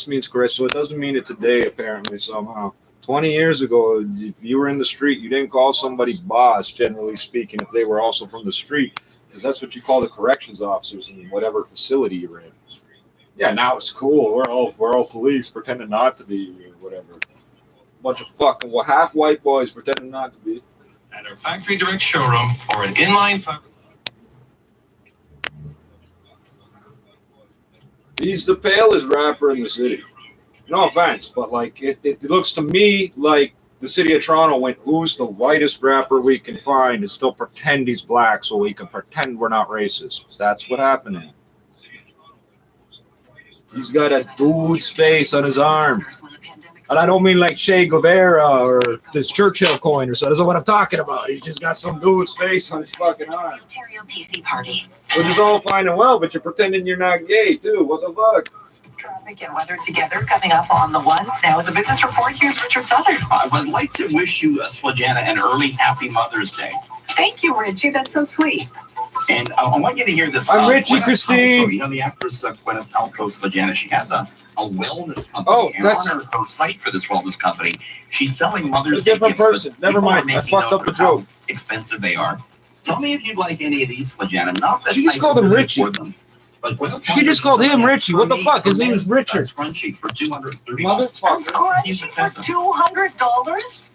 means correct, so it doesn't mean it today, apparently, somehow. 20 years ago, if you were in the street, you didn't call somebody boss, generally speaking, if they were also from the street, because that's what you call the corrections officers in whatever facility you're in. Yeah, now it's cool. We're all police pretending not to be, or whatever. Bunch of fucking half white boys pretending not to be. At our factory direct showroom or an inline fiber. He's the palest rapper in the city. No offense, but like it looks to me like the city of Toronto went, who's the whitest rapper we can find and still pretend he's black so we can pretend we're not racist. That's what happened. He's got a dude's face on his arm. And I don't mean like Che Guevara or this Churchill coin or so. That's not what I'm talking about. He's just got some dude's face on his fucking arm. Ontario PC Party. Which is all fine and well, but you're pretending you're not gay too. What the fuck? Traffic and weather together coming up on the ones. Now with the business report, here's Richard Southern. I would like to wish you, Slajana, an early happy Mother's Day. Thank you, Richie. That's so sweet. And I want you to hear this. I'm Richie Gwyneth Christine. Paltrow, you know the actress Gwyneth Paltrow, Slajana. She has a a wellness company. Oh, and that's on her site for this wellness company, she's selling Mother's a Day different gifts, person. but Never people are mind. I making fucked note up the of how joke. expensive they are. Tell me if you'd like any of these, Legana. Not that She just I called him can Richie. afford them, but well, She just called him Richie. What the fuck? His name is Richard. Scrunchie for $230. Motherfucker. $200?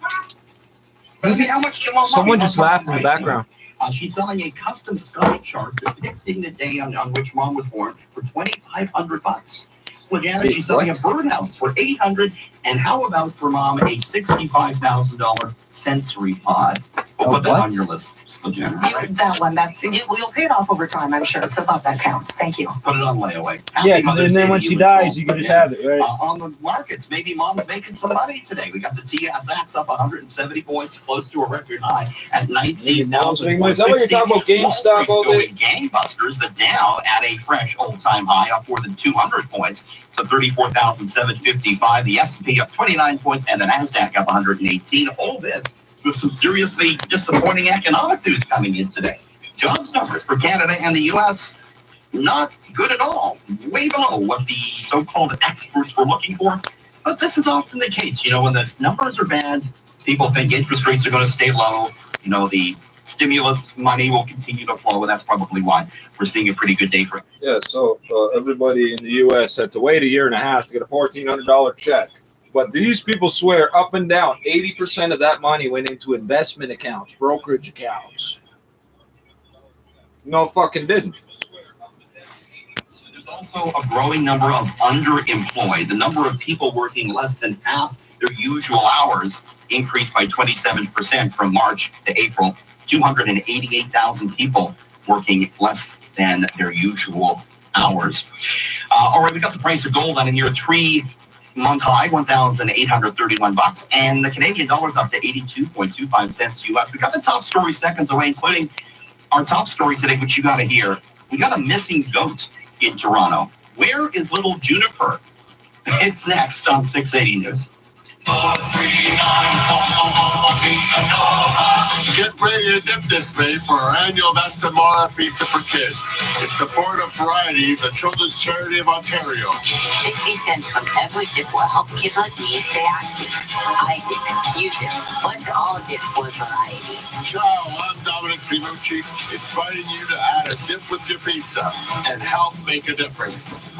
But I mean, how much do you want? Someone just laughed in the background. She's selling a custom sky chart depicting the day on which Mom was born for $2,500. Legana, she's selling a birdhouse for $800. And how about for Mom a $65,000 sensory pod? We'll put that on your list, Legana. Right? That one, you'll pay it off over time, I'm sure. So that counts. Thank you. Put it on layaway. Yeah, and then when she dies, you can just have it, right? On the markets, maybe Mom's making some money today. We got the TSX up 170 points, close to a record high at 19,000. Is that what you're talking about, GameStop all day? Gangbusters. The Dow at a fresh all-time high, up more than 200 points to 34,755. The S&P up 29 points, and the Nasdaq up 118. All this with some seriously disappointing economic news coming in today. Jobs numbers for Canada and the U.S. not good at all, way below what the so-called experts were looking for. But this is often the case. You know, when the numbers are bad, people think interest rates are going to stay low. You know, the stimulus money will continue to flow, and that's probably why we're seeing a pretty good day for it. Yeah, so everybody in the U.S. had to wait a year and a half to get a $1,400 check. But these people swear up and down 80% of that money went into investment accounts, brokerage accounts. No fucking didn't. There's also a growing number of underemployed. The number of people working less than half their usual hours increased by 27% from March to April. 288,000 people working less than their usual hours. All right, we got the price of gold on a near 3-month high, $1,831, and the Canadian dollar's up to 82.25 cents US. We got the top story seconds away, including our top story today, which you got to hear. We got a missing goat in Toronto. Where is little Juniper? It's next on 680 News. Get ready to dip this May for our annual That's Tomorrow Pizza for Kids. In support of Variety, the Children's Charity of Ontario. 60 cents from every dip will help kids like me stay active. I dip, you dip, let's all dip for variety. Ciao, I'm Dominic Finucci, inviting you to add a dip with your pizza and help make a difference.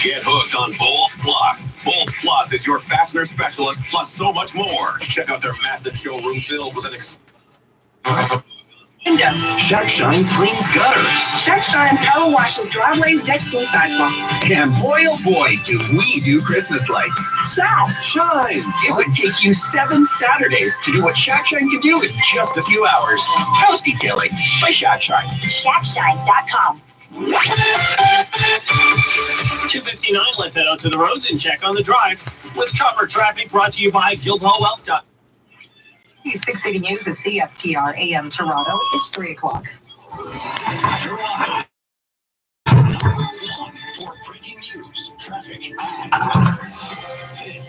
Get hooked on Bold Plus. Bold Plus is your fastener specialist, plus so much more. Check out their massive showroom filled with Shack Shine cleans gutters. Shack Shine power washes driveways, decks, and sidewalks. And boy, oh boy, do we do Christmas lights. Shack Shine. It would take you 7 Saturdays to do what Shack Shine can do in just a few hours. House detailing by Shack Shine. ShackShine.com. 2:59, let's head out to the roads and check on the drive with chopper traffic brought to you by Guildhall Wealth. 680 News is CFTR AM Toronto. It's 3 o'clock. For breaking news, traffic, and weather. This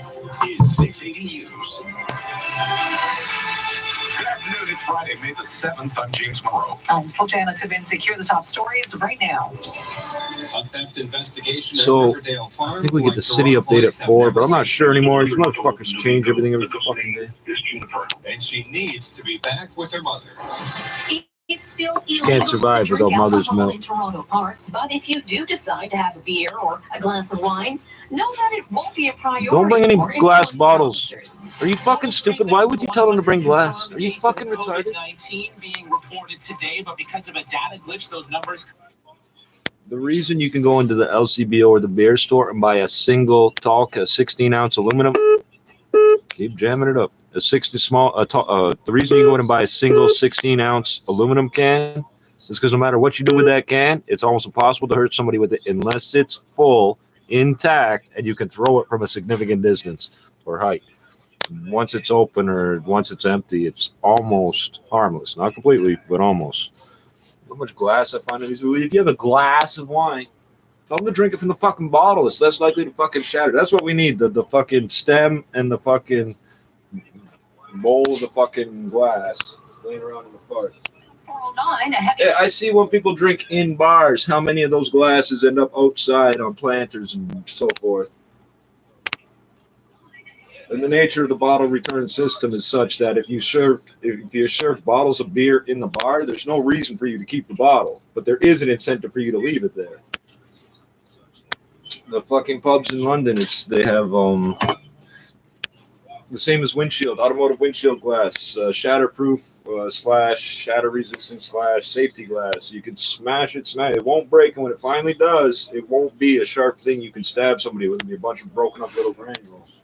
is 680 News. Good afternoon, it's Friday, May the 7th. I'm James Morrow. I'm Sultana Tabin. Secure the top stories right now. A theft investigation So, at Riverdale Farm. I think we get the city update at 4, but I'm not sure anymore. These motherfuckers change everything every fucking day. And she needs to be back with her mother. It's still Can't illegal survive to drink without mother's alcohol milk. in Toronto parks, but if you do decide to have a beer or a glass of wine, know that it won't be a priority. Don't bring any for glass enforcement bottles. officers. Are you fucking stupid? Why would you tell them to bring glass? Are you fucking retarded? COVID-19 being reported today, but because of a data glitch, those numbers. The reason you can go into the LCBO or the beer store and buy a single tall, 16-ounce aluminum, keep jamming it up. The reason you go in and buy a single 16-ounce aluminum can is because no matter what you do with that can, it's almost impossible to hurt somebody with it unless it's full, intact, and you can throw it from a significant distance or height. Once it's open or once it's empty, it's almost harmless. Not completely, but almost. How much glass I find in these? If you have a glass of wine, tell them to drink it from the fucking bottle. It's less likely to fucking shatter. That's what we need. The fucking stem and the fucking bowl of the fucking glass laying around in the park. 409, a heavy... Yeah, I see when people drink in bars, how many of those glasses end up outside on planters and so forth. And the nature of the bottle return system is such that if you serve bottles of beer in the bar, there's no reason for you to keep the bottle, but there is an incentive for you to leave it there. The fucking pubs in London, they have the same as windshield, automotive windshield glass, shatterproof / shatter resistant / safety glass. You can smash it, it won't break, and when it finally does, it won't be a sharp thing you can stab somebody with. It'll be a bunch of broken up little granules.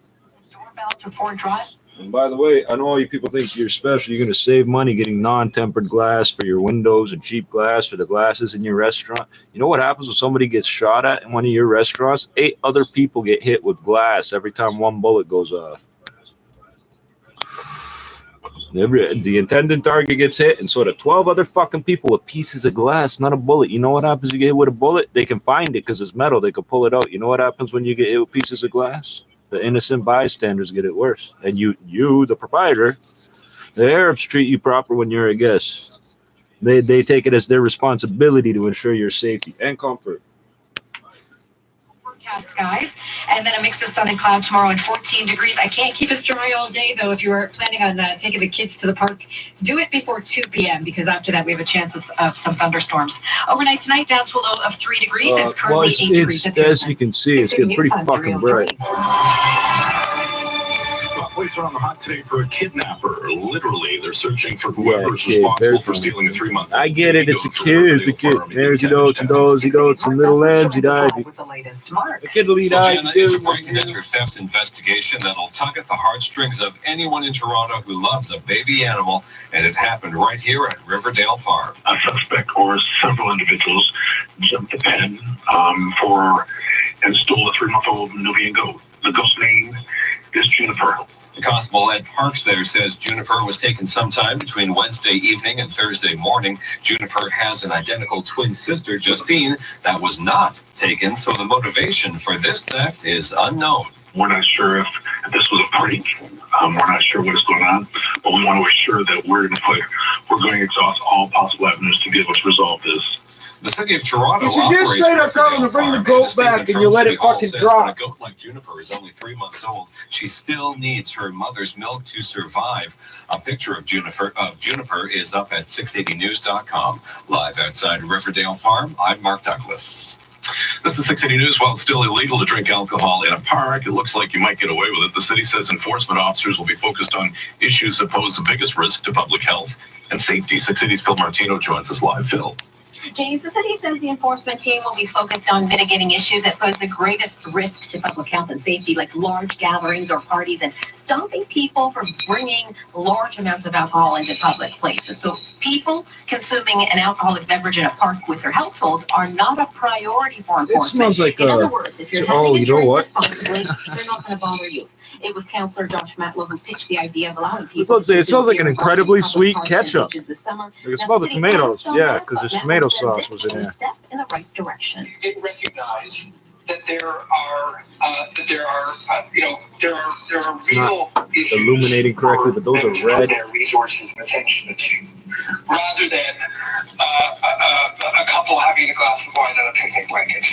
Doorbell to Ford Drive. And by the way, I know all you people think you're special. You're going to save money getting non-tempered glass for your windows and cheap glass for the glasses in your restaurant. You know what happens when somebody gets shot at in one of your restaurants? 8 other people get hit with glass every time one bullet goes off. The intended target gets hit, and so do 12 other fucking people with pieces of glass, not a bullet. You know what happens when you get hit with a bullet? They can find it because it's metal. They can pull it out. You know what happens when you get hit with pieces of glass? The innocent bystanders get it worse. And you, the proprietor, the Arabs treat you proper when you're a guest. They take it as their responsibility to ensure your safety and comfort. Forecast skies, and then a mix of sun and cloud tomorrow and 14 degrees. I can't keep us dry all day, though. If you are planning on taking the kids to the park, do it before 2 p.m. because after that we have a chance of some thunderstorms. Overnight tonight, down to a low of 3 degrees. It's currently 8 degrees. As you can see, it's getting pretty fucking bright. Police are on the hunt today for a kidnapper. Literally, they're searching for whoever's responsible for stealing a 3-month-old. I get it. It's a kid. It's a kid. There's he dotes and those. He dotes and little lambs. He died. A kid will eat out. It's a break-and-enter theft investigation that'll tug at the heartstrings of anyone in Toronto who loves a baby animal, and it happened right here at Riverdale Farm. A suspect or several individuals jumped the pen and stole a 3-month-old Nubian goat. The goat's name is Juniper. Constable Ed Parks there says Juniper was taken sometime between Wednesday evening and Thursday morning. Juniper has an identical twin sister, Justine, that was not taken, so the motivation for this theft is unknown. We're not sure if this was a prank. We're not sure what is going on, but we want to ensure that we're going to exhaust all possible avenues to be able to resolve this. The city of Toronto. You should just straight up tell them to bring the goat back and you let it fucking drop. When a goat like Juniper is only 3 months old, she still needs her mother's milk to survive. A picture of Juniper is up at 680news.com. Live outside Riverdale Farm, I'm Mark Douglas. This is 680 News. While it's still illegal to drink alcohol in a park, it looks like you might get away with it. The city says enforcement officers will be focused on issues that pose the biggest risk to public health and safety. 680's Phil Martino joins us live. Phil. James, the city says the enforcement team will be focused on mitigating issues that pose the greatest risk to public health and safety, like large gatherings or parties, and stopping people from bringing large amounts of alcohol into public places. So people consuming an alcoholic beverage in a park with their household are not a priority for enforcement. It smells like in other words, if you're having you know what? Responsibly, they're not going to bother you. It was Councillor Josh Matlow who pitched the idea of allowing people. It smells like an incredibly sweet ketchup. You can smell the tomatoes, yeah, because there's tomato sauce was in there. Step in the right direction. It recognized that there are real issues illuminating correctly, but those are red. Their resources and attention to, rather than a couple having a glass of wine and a picnic blanket.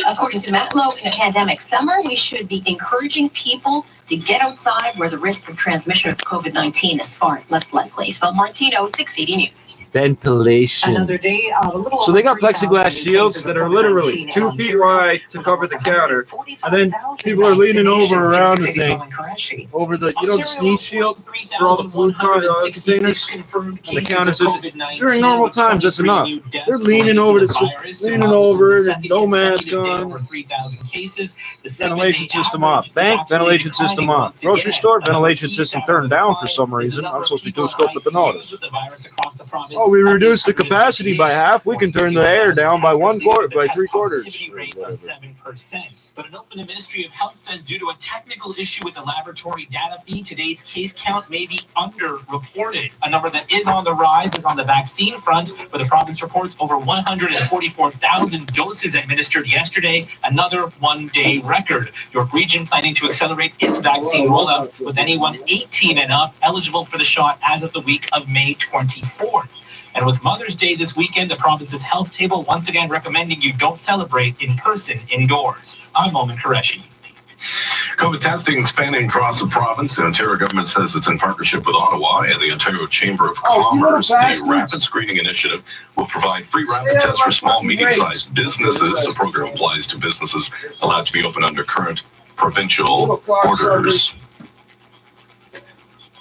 According to Matlow, in a pandemic summer, we should be encouraging people to get outside where the risk of transmission of COVID-19 is far less likely. Phil Martino, 680 News. Ventilation. Another day, So they got plexiglass shields that are literally 2 feet wide to cover the counter, and then people are leaning over around the thing, over the, the sneeze shield for all the food containers, and the counter says, during normal times, that's enough. They're leaning over and no mask on. Ventilation system off. Bank, ventilation system off. Grocery store, ventilation system turned down for some reason. I'm supposed to be doing scope with the notice. Oh, we reduced the capacity by half. We can turn the air down by 3/4. But an Oakland Ministry of Health says due to a technical issue with the laboratory data feed, today's case count may be underreported. A number that is on the rise is on the vaccine front, where the province reports over 144,000 doses administered yesterday, another one-day record. York Region planning to accelerate its vaccine rollout with anyone 18 and up eligible for the shot as of the week of May 24th. And with Mother's Day this weekend, the province's health table once again recommending you don't celebrate in person indoors. I'm Momin Qureshi. COVID testing expanding across the province. The Ontario government says it's in partnership with Ottawa and the Ontario Chamber of Commerce. The Rapid Screening Initiative will provide free rapid tests for small, medium-sized businesses. The program applies to businesses allowed to be open under current provincial orders.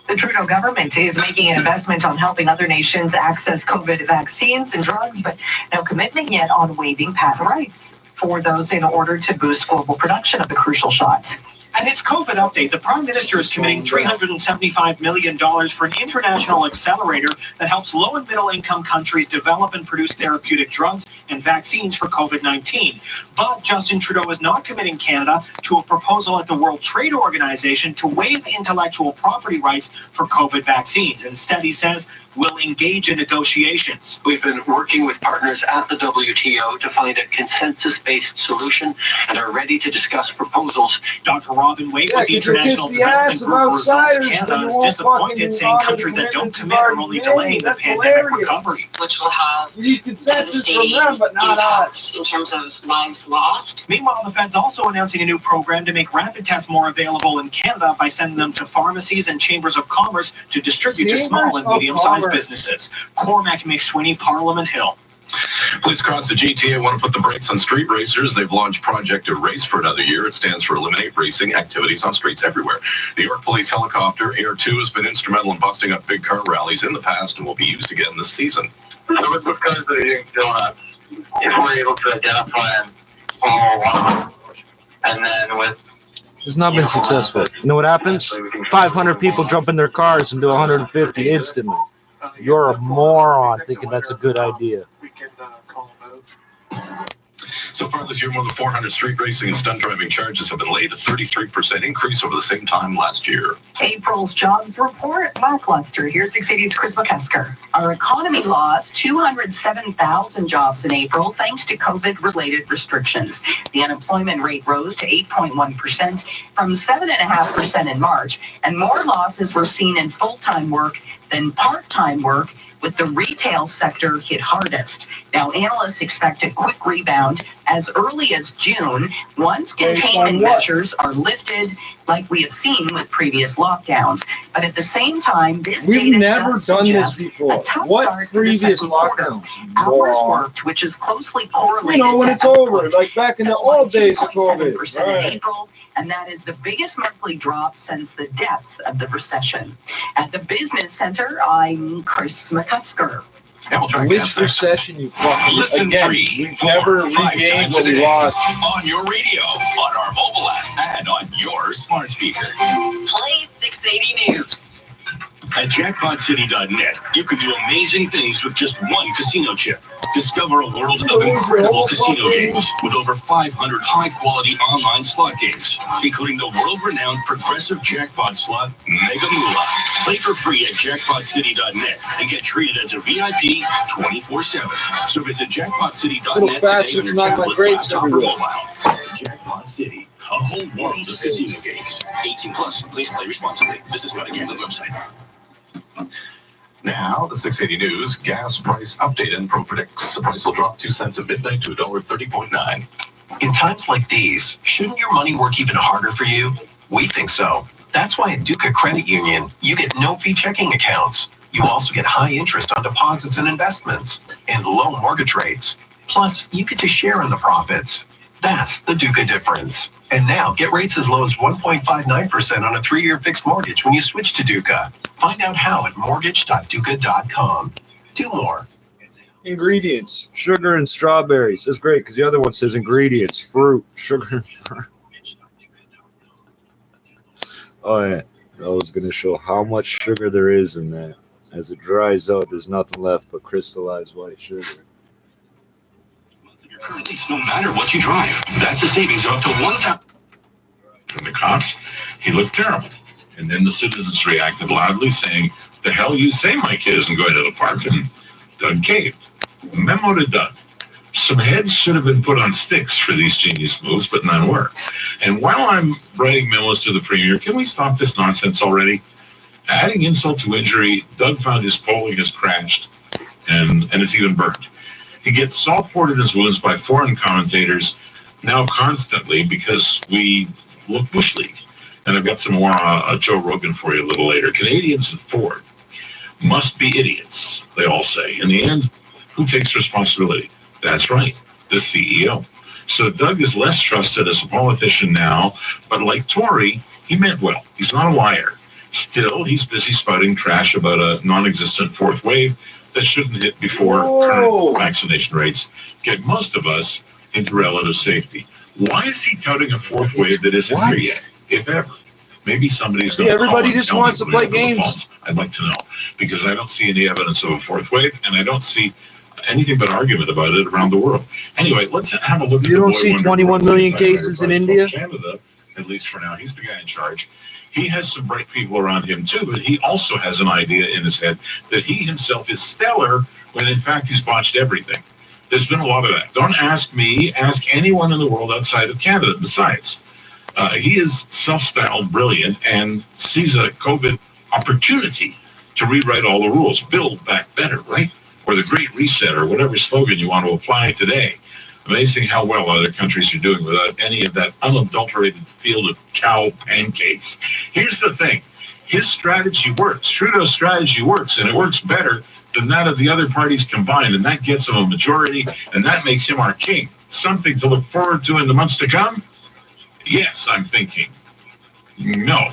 The Trudeau government is making an investment on helping other nations access COVID vaccines and drugs, but no commitment yet on waiving patent rights for those in order to boost global production of the crucial shot. And its COVID update, the Prime Minister is committing $375 million for an international accelerator that helps low and middle income countries develop and produce therapeutic drugs and vaccines for COVID-19. But Justin Trudeau is not committing Canada to a proposal at the World Trade Organization to waive intellectual property rights for COVID vaccines. Instead, he says, we'll engage in negotiations. We've been working with partners at the WTO to find a consensus-based solution and are ready to discuss proposals. Dr. Robin Waite with the International Development Group Results Canada is disappointed, saying countries that don't commit are only delaying the pandemic recovery. Which will have consensus from them, but not us. In terms of lives lost. Meanwhile, the Fed's also announcing a new program to make rapid tests more available in Canada by sending them to pharmacies and chambers of commerce to distribute to small and medium-sized businesses. Cormac McSweeney, Parliament Hill. Police across the GTA want to put the brakes on street racers. They've launched Project Erase for another year. It stands for Eliminate Racing Activities on Streets Everywhere. The York Police helicopter Air 2 has been instrumental in busting up big car rallies in the past and will be used again this season. So with those cars that are eating donuts, if we're able to identify them all, and then with It's not been successful. You know what happens? 500 people jump in their cars and do 150 instantly. You're a moron thinking that's a good idea. So far this year, more than 400 street racing and stunt driving charges have been laid, a 33% increase over the same time last year. April's jobs report lackluster. Here's 680's Chris McCusker. Our economy lost 207,000 jobs in April thanks to COVID-related restrictions. The unemployment rate rose to 8.1% from 7.5% in March, and more losses were seen in full-time work than part-time work, with the retail sector hit hardest. Now, analysts expect a quick rebound as early as June once containment measures are lifted, like we have seen with previous lockdowns. But at the same time, We've never done this before. What previous lockdowns? Hours worked, which is closely correlated. You know, when it's over, like back in the old days of COVID. In April, and that is the biggest monthly drop since the depths of the recession. At the Business Center, I'm Chris McCusker. Which recession, you fucking... Listen, Again, we've never regained what we lost. On your radio, on our mobile app, and on your smart speaker. Play 680 News. At jackpotcity.net, you can do amazing things with just one casino chip. Discover a world of incredible casino games with over 500 high-quality online slot games, including the world-renowned progressive jackpot slot, Mega Moolah. Play for free at jackpotcity.net and get treated as a VIP 24/7. So visit jackpotcity.net today on your tablet, laptop, or mobile. Jackpot City, a whole world of casino games. 18 plus. Please play responsibly. This is not a gambling website. Now, the 680 News gas price update. Info predicts the price will drop 2 cents at midnight to $1.30.9. In times like these, shouldn't your money work even harder for you? We think so. That's why at Duca Credit Union, you get no-fee checking accounts. You also get high interest on deposits and investments, and low mortgage rates. Plus, you get to share in the profits. That's the Duca difference. And now, get rates as low as 1.59% on a 3-year fixed mortgage when you switch to Duca. Find out how at mortgage.duca.com. Do more. Ingredients: sugar and strawberries. That's great because the other one says ingredients: fruit, sugar, and fruit. Oh yeah, I was going to show how much sugar there is in that. As it dries out, there's nothing left but crystallized white sugar. Currently, no matter what you drive, that's a savings of up to $1,000. From the cops, he looked terrible. And then the citizens reacted loudly, saying, "The hell you say my kid isn't going to the park?" And Doug caved. Memo to Doug. Some heads should have been put on sticks for these genius moves, but none were. And while I'm writing memos to the Premier, can we stop this nonsense already? Adding insult to injury, Doug found his polling has crashed. and it's even burned. He gets salt poured in his wounds by foreign commentators now constantly because we look Bush League. And I've got some more Joe Rogan for you a little later. Canadians and Ford must be idiots, they all say. In the end, who takes responsibility? That's right, the CEO. So Doug is less trusted as a politician now, but like Tory, he meant well. He's not a liar. Still, he's busy spouting trash about a non-existent fourth wave that shouldn't hit before current vaccination rates get most of us into relative safety. Why is he touting a fourth wave that isn't here yet, if ever? Maybe somebody's going to everybody just wants to play games. I'd like to know, because I don't see any evidence of a fourth wave, and I don't see anything but argument about it around the world. Anyway, let's have a look at You don't see 21 million cases in India? Canada, at least for now. He's the guy in charge. He has some bright people around him too, but he also has an idea in his head that he himself is stellar when in fact he's botched everything. There's been a lot of that. Don't ask me, ask anyone in the world outside of Canada besides. He is self-styled brilliant and sees a COVID opportunity to rewrite all the rules, build back better, right? Or the Great Reset, or whatever slogan you want to apply today. Amazing how well other countries are doing without any of that unadulterated field of cow pancakes. Here's the thing. His strategy works. Trudeau's strategy works, and it works better than that of the other parties combined, and that gets him a majority, and that makes him our king. Something to look forward to in the months to come? Yes, I'm thinking. No.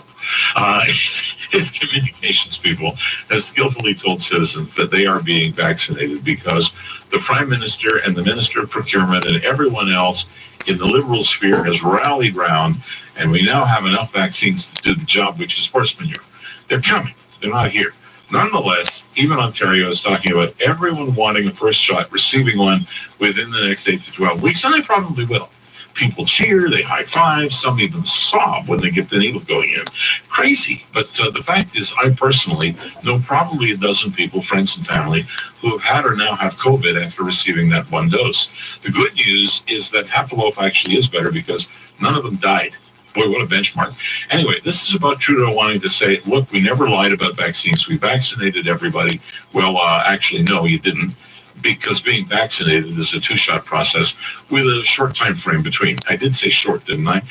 His communications people have skillfully told citizens that they are being vaccinated because the Prime Minister and the Minister of Procurement and everyone else in the Liberal sphere has rallied round, and we now have enough vaccines to do the job, which is horse manure. They're coming. They're not here. Nonetheless, even Ontario is talking about everyone wanting a first shot, receiving one within the next 8 to 12 weeks, and they probably will. People cheer, they high five, some even sob when they get the needle going in. Crazy. But the fact is, I personally know probably a dozen people, friends and family, who have had or now have COVID after receiving that one dose. The good news is that half the loaf actually is better because none of them died. Boy, what a benchmark. Anyway, this is about Trudeau wanting to say, look, we never lied about vaccines. We vaccinated everybody. Well, actually, no, you didn't. Because being vaccinated is a two-shot process with a short time frame between. I did say short, didn't I?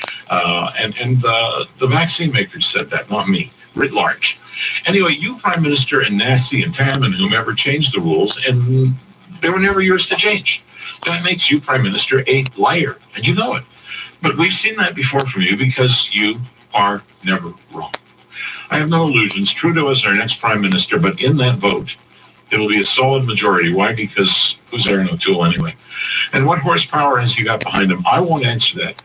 And the vaccine makers said that, not me, writ large. Anyway, you, Prime Minister, and Nasty and Tam and whomever changed the rules, and they were never yours to change. That makes you, Prime Minister, a liar, and you know it. But we've seen that before from you because you are never wrong. I have no illusions. Trudeau is our next Prime Minister, but in that vote, it'll be a solid majority. Why? Because who's Aaron O'Toole anyway? And what horsepower has he got behind him? I won't answer that.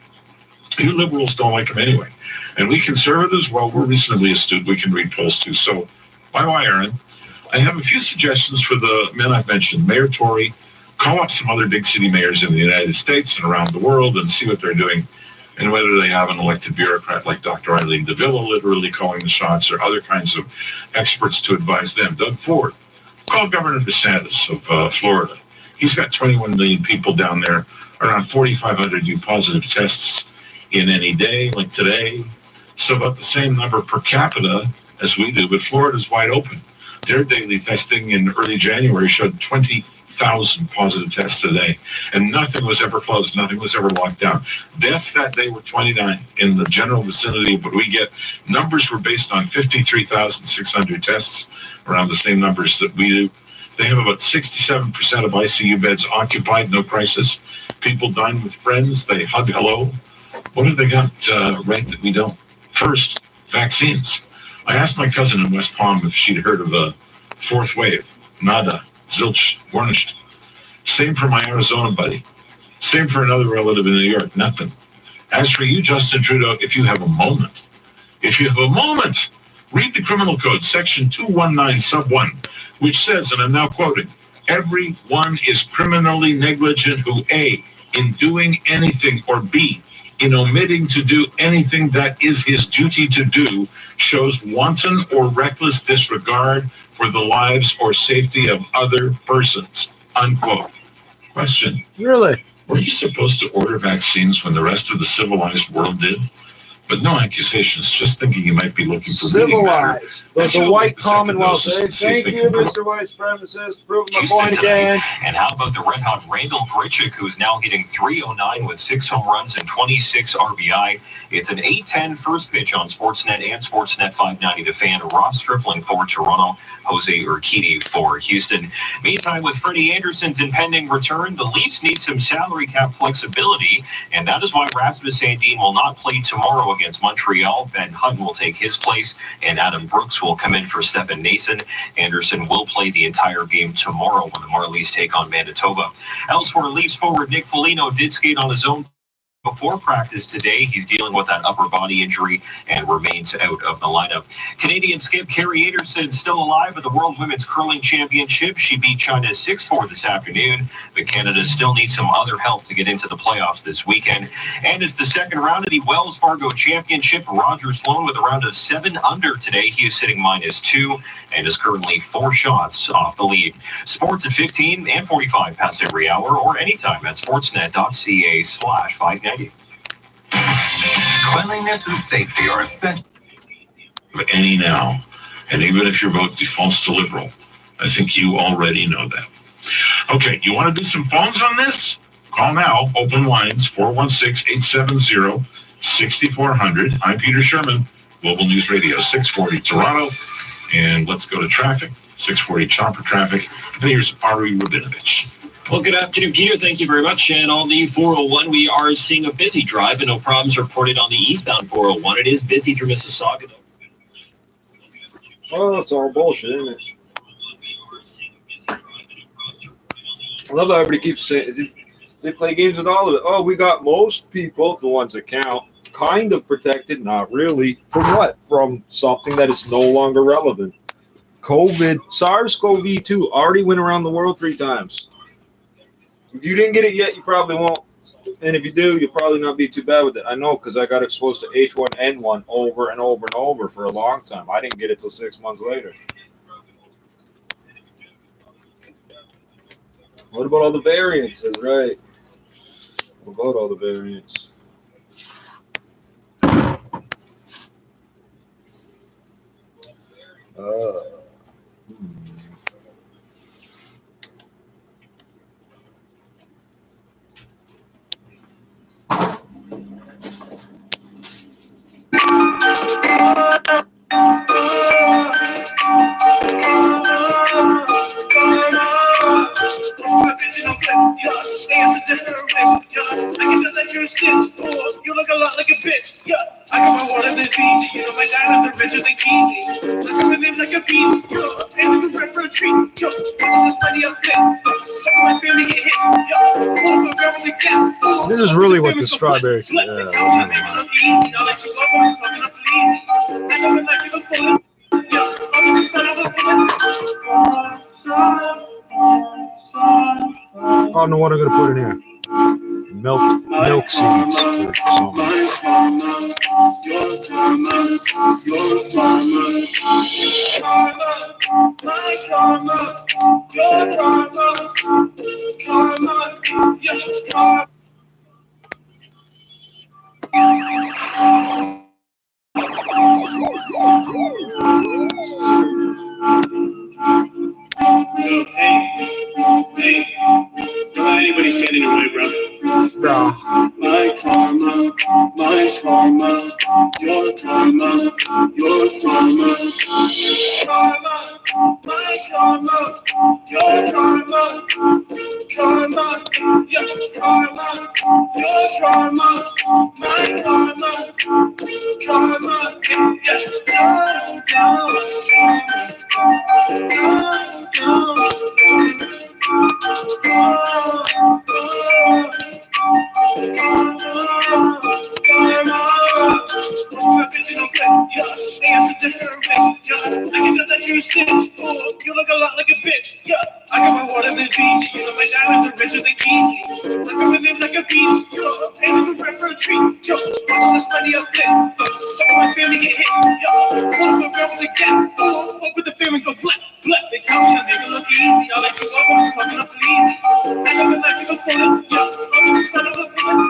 You Liberals don't like him anyway. And we Conservatives, well, we're reasonably astute. We can read polls too. So bye-bye, Aaron. I have a few suggestions for the men I've mentioned. Mayor Tory, call up some other big city mayors in the United States and around the world and see what they're doing and whether they have an elected bureaucrat like Dr. Eileen de Villa literally calling the shots or other kinds of experts to advise them. Doug Ford, call Governor DeSantis of Florida. He's got 21 million people down there, around 4,500 new positive tests in any day, like today. So about the same number per capita as we do, but Florida's wide open. Their daily testing in early January showed 20,000 positive tests a day, and nothing was ever closed, nothing was ever locked down. Deaths that day were 29 in the general vicinity, but we get numbers were based on 53,600 tests, around the same numbers that we do. They have about 67% of ICU beds occupied, no crisis. People dine with friends, they hug hello. What have they got right that we don't? First, vaccines. I asked my cousin in West Palm if she'd heard of a fourth wave. Nada, zilch, warnished. Same for my Arizona buddy. Same for another relative in New York, nothing. As for you, Justin Trudeau, if you have a moment, read the Criminal Code, Section 219, Sub 1, which says, and I'm now quoting, everyone is criminally negligent who A, in doing anything, or B, in omitting to do anything that is his duty to do, shows wanton or reckless disregard for the lives or safety of other persons, unquote. Question. Really? Were you supposed to order vaccines when the rest of the civilized world did? but no accusations. Just thinking you might be looking for reading matter. Civilized. But the white Commonwealth. Thank you, Mr. White Supremacist. Proving my point again. And how about the red-hot Randall Grichuk, who's now hitting .309 with 6 home runs and 26 RBI. It's an 8:10 first pitch on Sportsnet and Sportsnet 590 The Fan. Rob Stripling for Toronto, Jose Urquidy for Houston. Meantime, with Freddie Anderson's impending return, the Leafs need some salary cap flexibility, and that is why Rasmus Sandin will not play tomorrow against Montreal. Ben Hutton will take his place, and Adam Brooks will come in for Stefan Nason. Anderson will play the entire game tomorrow when the Marlies take on Manitoba. Elsewhere, Leafs forward Nick Foligno did skate on his own before practice today. He's dealing with that upper body injury and remains out of the lineup. Canadian skip Carrie Anderson still alive at the World Women's Curling Championship. She beat China 6-4 this afternoon, but Canada still needs some other help to get into the playoffs this weekend. And it's the second round of the Wells Fargo Championship. Roger Sloan with a round of 7 under today. He is sitting -2 and is currently 4 shots off the lead. Sports at 15 and 45 past every hour or anytime at sportsnet.ca/590. Cleanliness and safety are essential. Any now, and even if your vote defaults to Liberal, I think you already know that. Okay, you want to do some phones on this? Call now. Open lines 416-870-6400. I'm Peter Sherman, Global News Radio 640 Toronto, and let's go to traffic. 640 Chopper traffic. And here's Ari Rabinovich. Well, good afternoon, Peter. Thank you very much. And on the 401, we are seeing a busy drive, and no problems reported on the eastbound 401. It is busy through Mississauga, though. Oh, it's all bullshit, isn't it? I love how everybody keeps saying they play games with all of it. Oh, we got most people, the ones that count, kind of protected, not really. From what? From something that is no longer relevant. COVID, SARS-CoV-2 already went around the world 3 times. If you didn't get it yet, you probably won't. And if you do, you'll probably not be too bad with it. I know, because I got exposed to H1N1 over and over and over for a long time. I didn't get it till 6 months later. What about all the variants? That's right. What about all the variants? You look a lot like a bitch. Yeah, I got my water this beach. You know my diamonds are richer than Kiki. Look at my name like a beach. Yo, and you can for a treat. Yo, watching this money up flip. My family get hit. Yo, pull up around with the cat. This is really what the strawberry. I don't know what I'm gonna put in here. Milk seeds or something. Hey, don't let anybody stand in your way, bro. My karma, your karma, your karma. Karma, my karma, your karma, karma, your karma, your karma, my karma, karma, you look a lot like a bitch. Yeah, I got my water this beach. You know my diamonds are richer than Kiki. Look at my name like a beach. Yo, and you can for a treat. Yo, watching this money up flip. Some of my family get hit. Yo, pull up around with the cat. Fuck with the fam and go black. They tell me I make it look easy. I like to walk when it's fucking up easy. I never like to go for it. Yo, I'm just trying to look for it.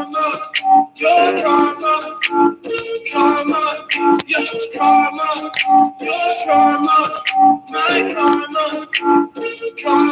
karma, your karma, karma, your karma, your karma, my karma, karma,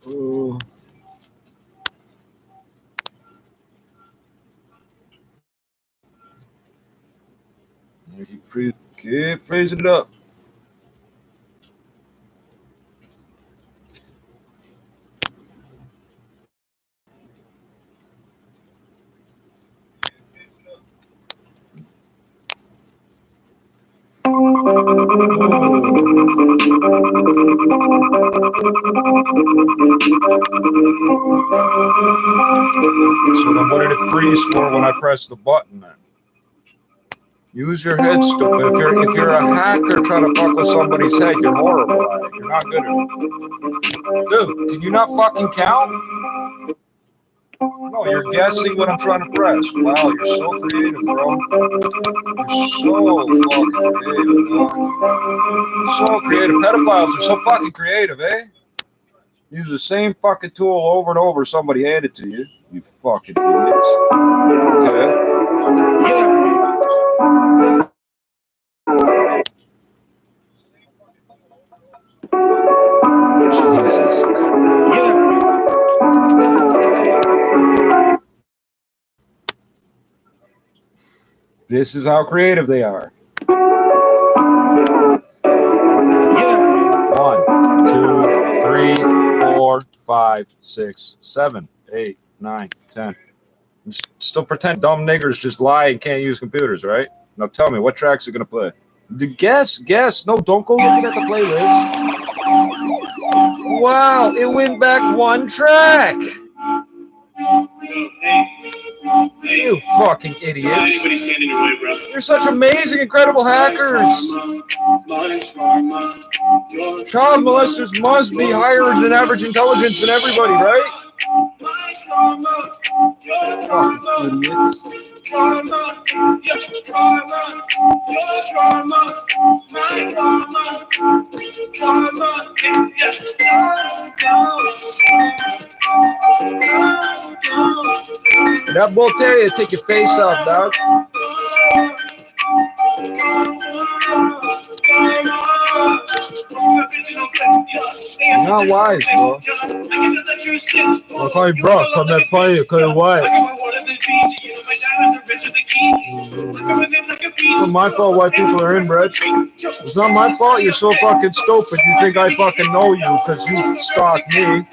Oh. Keep freezing it up. So then what did it freeze for when I pressed the button then? Use your head, stupid. If you're a hacker trying to fuck with somebody's head, you're horrible at it. You're not good at it. Dude, can you not fucking count? No, you're guessing what I'm trying to press. Wow, you're so creative, bro. You're so fucking creative, dog. So creative. Pedophiles are so fucking creative, eh? Use the same fucking tool over and over somebody handed to you. You fucking idiots. Okay. Jesus. This is how creative they are. 1, 2, 3, 4, 5, 6, 7, 8, 9, 10. Still pretend dumb niggers just lie and can't use computers, right? Now tell me, what track's it gonna play? Guess. No, don't go looking at the playlist. Wow, it went back one track. You fucking idiots. You're such amazing, incredible hackers. Child molesters must be higher than average intelligence than everybody, right? Fucking idiots. That bull terrier take your face off, dog. You're not wise, bro. Okay, bro, come and play. Okay, what? It's not my fault why people are inbred. It's not my fault you're so fucking stupid. You think I fucking know you because you stalked me.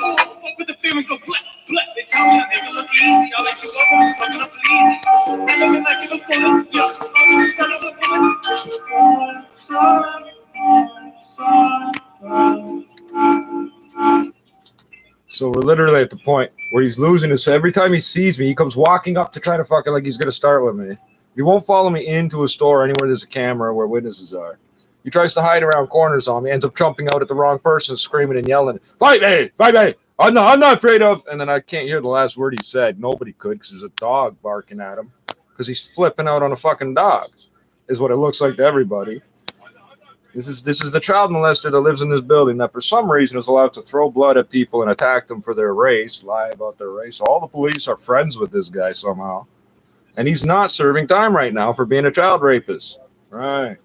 So we're literally at the point where he's losing his. So every time he sees me, he comes walking up to try to fucking like he's gonna start with me. He won't follow me into a store anywhere there's a camera where witnesses are. He tries to hide around corners on me, ends up jumping out at the wrong person, screaming and yelling, "Fight me! Fight me! I'm not afraid of." And then I can't hear the last word he said. Nobody could because there's a dog barking at him because he's flipping out on a fucking dog. Is what it looks like to everybody. This is the child molester that lives in this building that for some reason is allowed to throw blood at people and attack them for their race, lie about their race. All the police are friends with this guy somehow. And he's not serving time right now for being a child rapist. Right.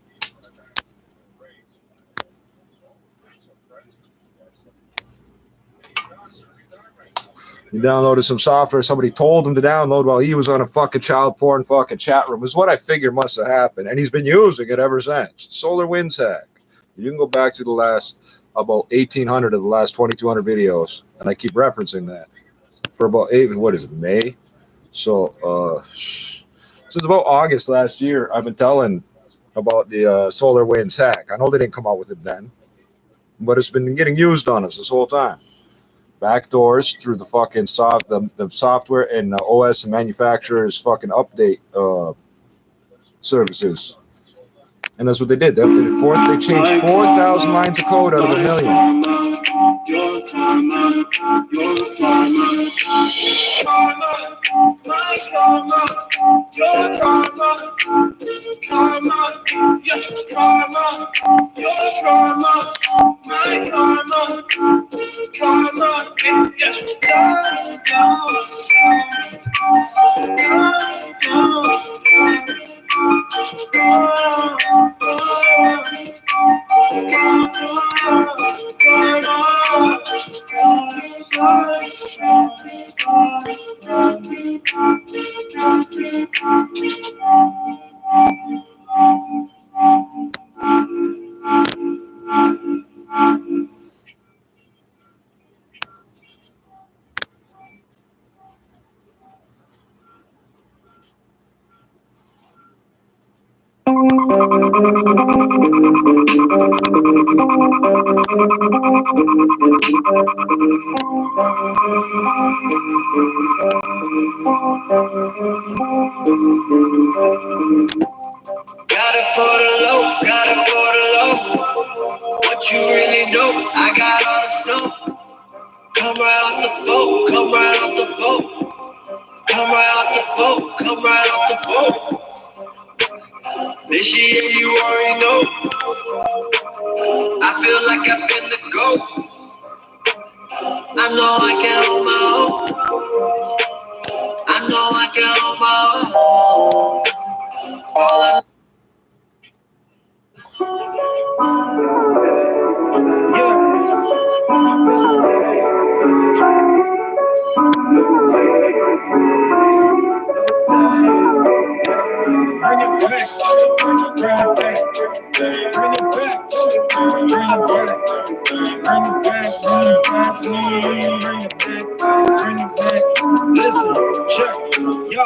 He downloaded some software somebody told him to download while he was on a fucking child porn fucking chat room. Is what I figured must have happened. And he's been using it ever since. Solar Winds hack. You can go back to the last, about 1,800 of the last 2,200 videos. And I keep referencing that. For about May? So, since about August last year, I've been telling about the Solar Winds hack. I know they didn't come out with it then. But it's been getting used on us this whole time. backdoors through the fucking the software and the OS and manufacturers fucking update services. And that's what they did. They updated they changed 4,000 lines of code out of 1 million. Got it for the low, got it for the low. What you really know, I got all the snow. Come right off the boat, come right off the boat. Come right off the boat, come right off the boat. This year you already know. I feel like I've been the GOAT. I know I can hold my own. I know I can hold my own. All I Bring it back, bring it back, bring it back, bring it back, bring it back. Listen, check, yo,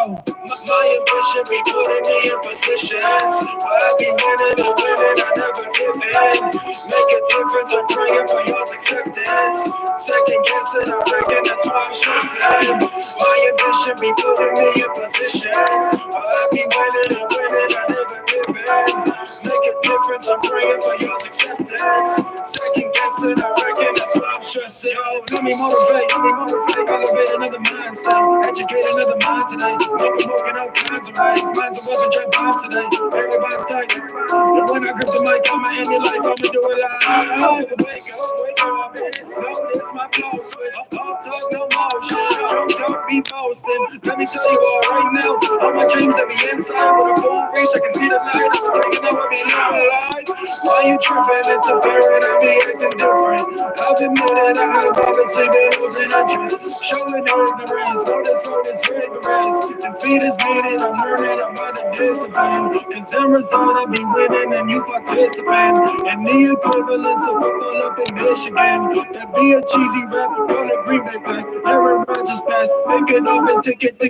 my ambition be putting me in positions where I be winning and winning, I never give in. Make a difference, I'm praying for y'all's acceptance. Second guessing, I reckon that's why I'm stressing. My ambition be putting me in positions where I be winning and winning, I never give in. Make a difference, I'm praying for y'all's acceptance. Second guessing, I reckon that's why I'm stressing. Yo, let me motivate, elevate another mind state, educate another mind today. Make them work in all kinds of ways. Minds are working trap bombs today. Everybody's tight. And when I grip the mic, I'ma end your life, I'ma do it live. Wake up, notice my flow switch. All talk, no motion. Drunk talk, be boasting. Let me tell you all right now, all my dreams that be inside. With a full reach, I can see the light. I'm taking over, be living life. Why you tripping? It's apparent I be acting different. I've admitted I have obviously been losing interest. Showing ignorance, notice rigorous. Defeat is needed, I'm learning about the discipline. Cause in result, I be winning and you participate. And the equivalence of football up in Michigan. That be a cheesy rap, call it Green Bay pack. Aaron Rodgers pass, pick it up and take it back.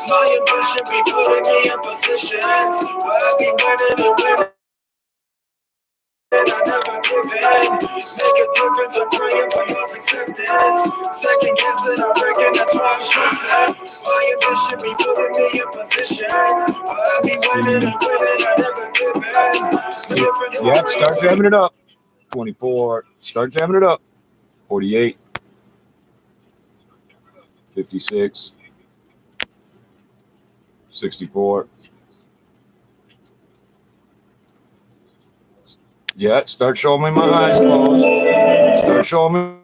My ambition be putting me in positions where I be winning and winning. And I never give in. Make a difference, I'm praying for y'all's acceptance. Second guessing, I reckon that's why I'm stressing. My ambition be putting me in positions where I be winning and winning, I never give in. Yeah, start jamming it up. 24, start jamming it up. 48, 56, 64. Yeah, start showing me my eyes closed. Start showing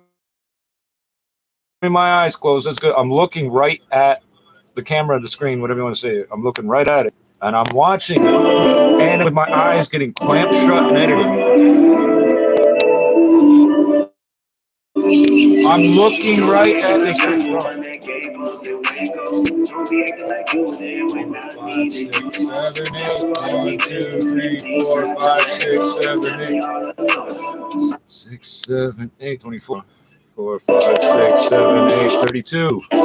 me my eyes closed. That's good. I'm looking right at the camera, the screen, whatever you want to say. I'm looking right at it, and I'm watching it, and with my eyes getting clamped shut and editing. I'm looking right at the screen. 6, 7, 8, 24, 4, 5, 6, 7, 8, 32, 40.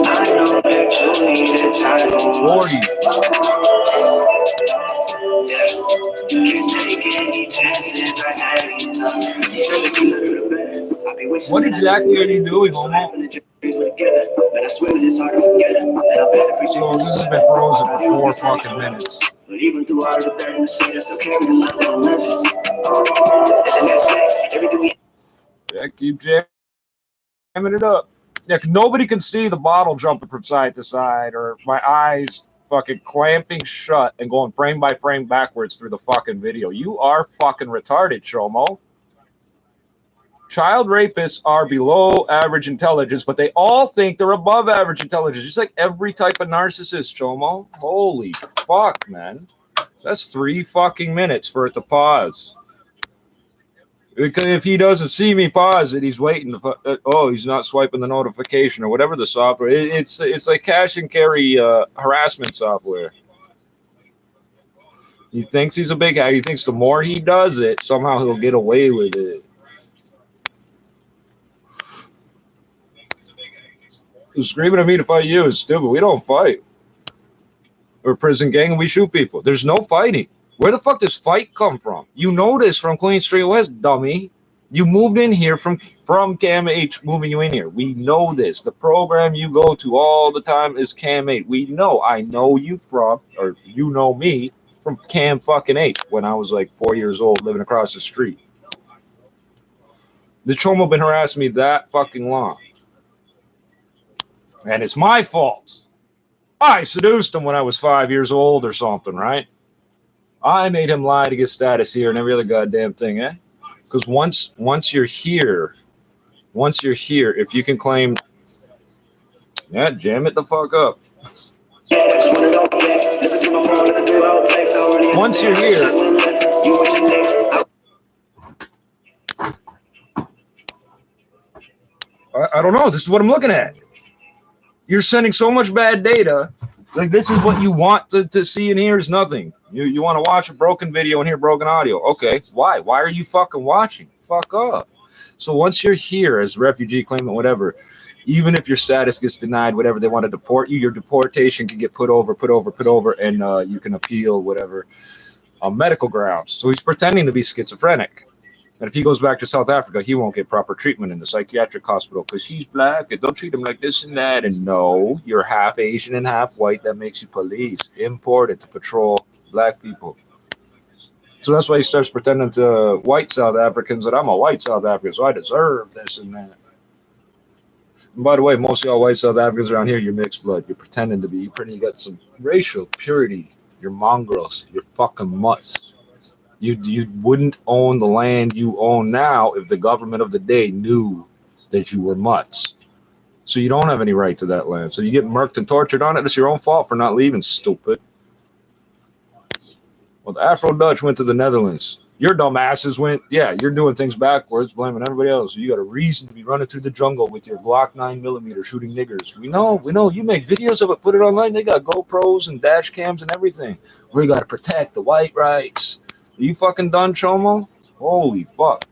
What exactly are you doing, Homo? So this has been frozen for 4 fucking minutes. Even through all the things, still carry the level of legends. And that's facts. Everything. Yeah, keep jamming it up. Yeah, 'cause nobody can see the bottle jumping from side to side, or my eyes fucking clamping shut and going frame by frame backwards through the fucking video. You are fucking retarded, Shomo. Child rapists are below average intelligence, but they all think they're above average intelligence, just like every type of narcissist, Chomo. Holy fuck, man. That's 3 fucking minutes for it to pause. Because if he doesn't see me pause it, he's waiting to, oh, he's not swiping the notification or whatever the software. It's like cash and carry harassment software. He thinks he's a big guy. He thinks the more he does it, somehow he'll get away with it. Screaming at me to fight you is stupid. We don't fight. We're a prison gang and we shoot people. There's no fighting. Where the fuck does fight come from? You know this from Queen Street West, dummy. You moved in here from Cam H moving you in here. We know this. The program you go to all the time is Cam 8. We know. I know you from, or you know me from Cam fucking 8 when I was like 4 years old living across the street. The Chomo been harassing me that fucking long. And it's my fault. I seduced him when I was 5 years old or something, right? I made him lie to get status here and every other goddamn thing, eh? Because once you're here, if you can claim, yeah, jam it the fuck up. Once you're here, I don't know. This is what I'm looking at. You're sending so much bad data. Like, this is what you want to see and hear is nothing. You want to watch a broken video and hear broken audio. Okay, why? Why are you fucking watching? Fuck off. So once you're here as refugee claimant, whatever, even if your status gets denied, whatever, they want to deport you, your deportation can get put over, and you can appeal, whatever, on medical grounds. So he's pretending to be schizophrenic. And if he goes back to South Africa, he won't get proper treatment in the psychiatric hospital because he's black and don't treat him like this and that. And no, you're half Asian and half white. That makes you police, imported to patrol black people. So that's why he starts pretending to white South Africans that I'm a white South African, so I deserve this and that. And by the way, most of y'all white South Africans around here, you're mixed blood. You're pretending to be. You got some racial purity. You're mongrels. You're fucking mutts. You wouldn't own the land you own now if the government of the day knew that you were mutts. So you don't have any right to that land. So you get murked and tortured on it. It's your own fault for not leaving, stupid. Well, the Afro-Dutch went to the Netherlands. Your dumb asses went, yeah, you're doing things backwards, blaming everybody else. You got a reason to be running through the jungle with your Glock 9mm shooting niggers. We know. You make videos of it, put it online. They got GoPros and dash cams and everything. We got to protect the white rights. Are you fucking done, Chomo? Holy fuck.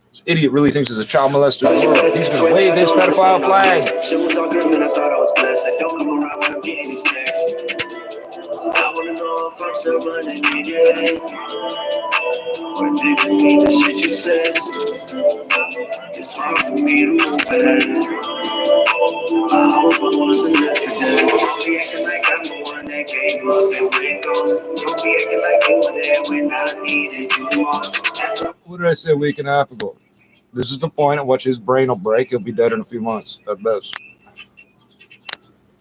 This idiot really thinks he's a child molester in the world. He's going to wave his pedophile flag. Shit was all good, man. I thought I was blessed. I don't come around when I'm getting these texts. I want to know if I'm still running it. Or did you mean the shit you said? It's hard for me to move ahead. I hope I wasn't left there. Don't be acting like I'm the one that gave you up and went gone. Don't be acting like you were there when I needed you more. What did I say a week and a half ago? This is the point at which his brain will break. He'll be dead in a few months at best.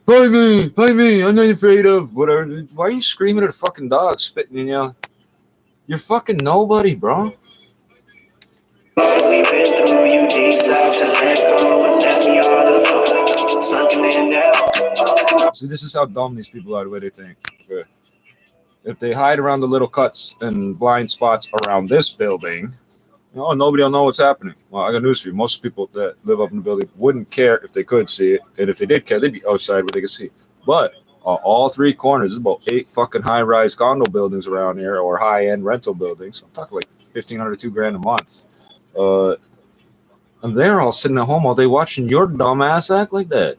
Fight me, I'm not afraid of whatever. Why are you screaming at a fucking dog, spitting in you? You're fucking nobody, bro. See, this is how dumb these people are, the way they think. Okay. If they hide around the little cuts and blind spots around this building, oh, nobody will know what's happening. Well, I got news for you. Most people that live up in the building wouldn't care if they could see it. And if they did care, they'd be outside where they could see it. But all 3 corners, there's about 8 fucking high-rise condo buildings around here, or high-end rental buildings. I'm talking like $1,500 to $2,000 a month. And they're all sitting at home all day watching your dumb ass act like that.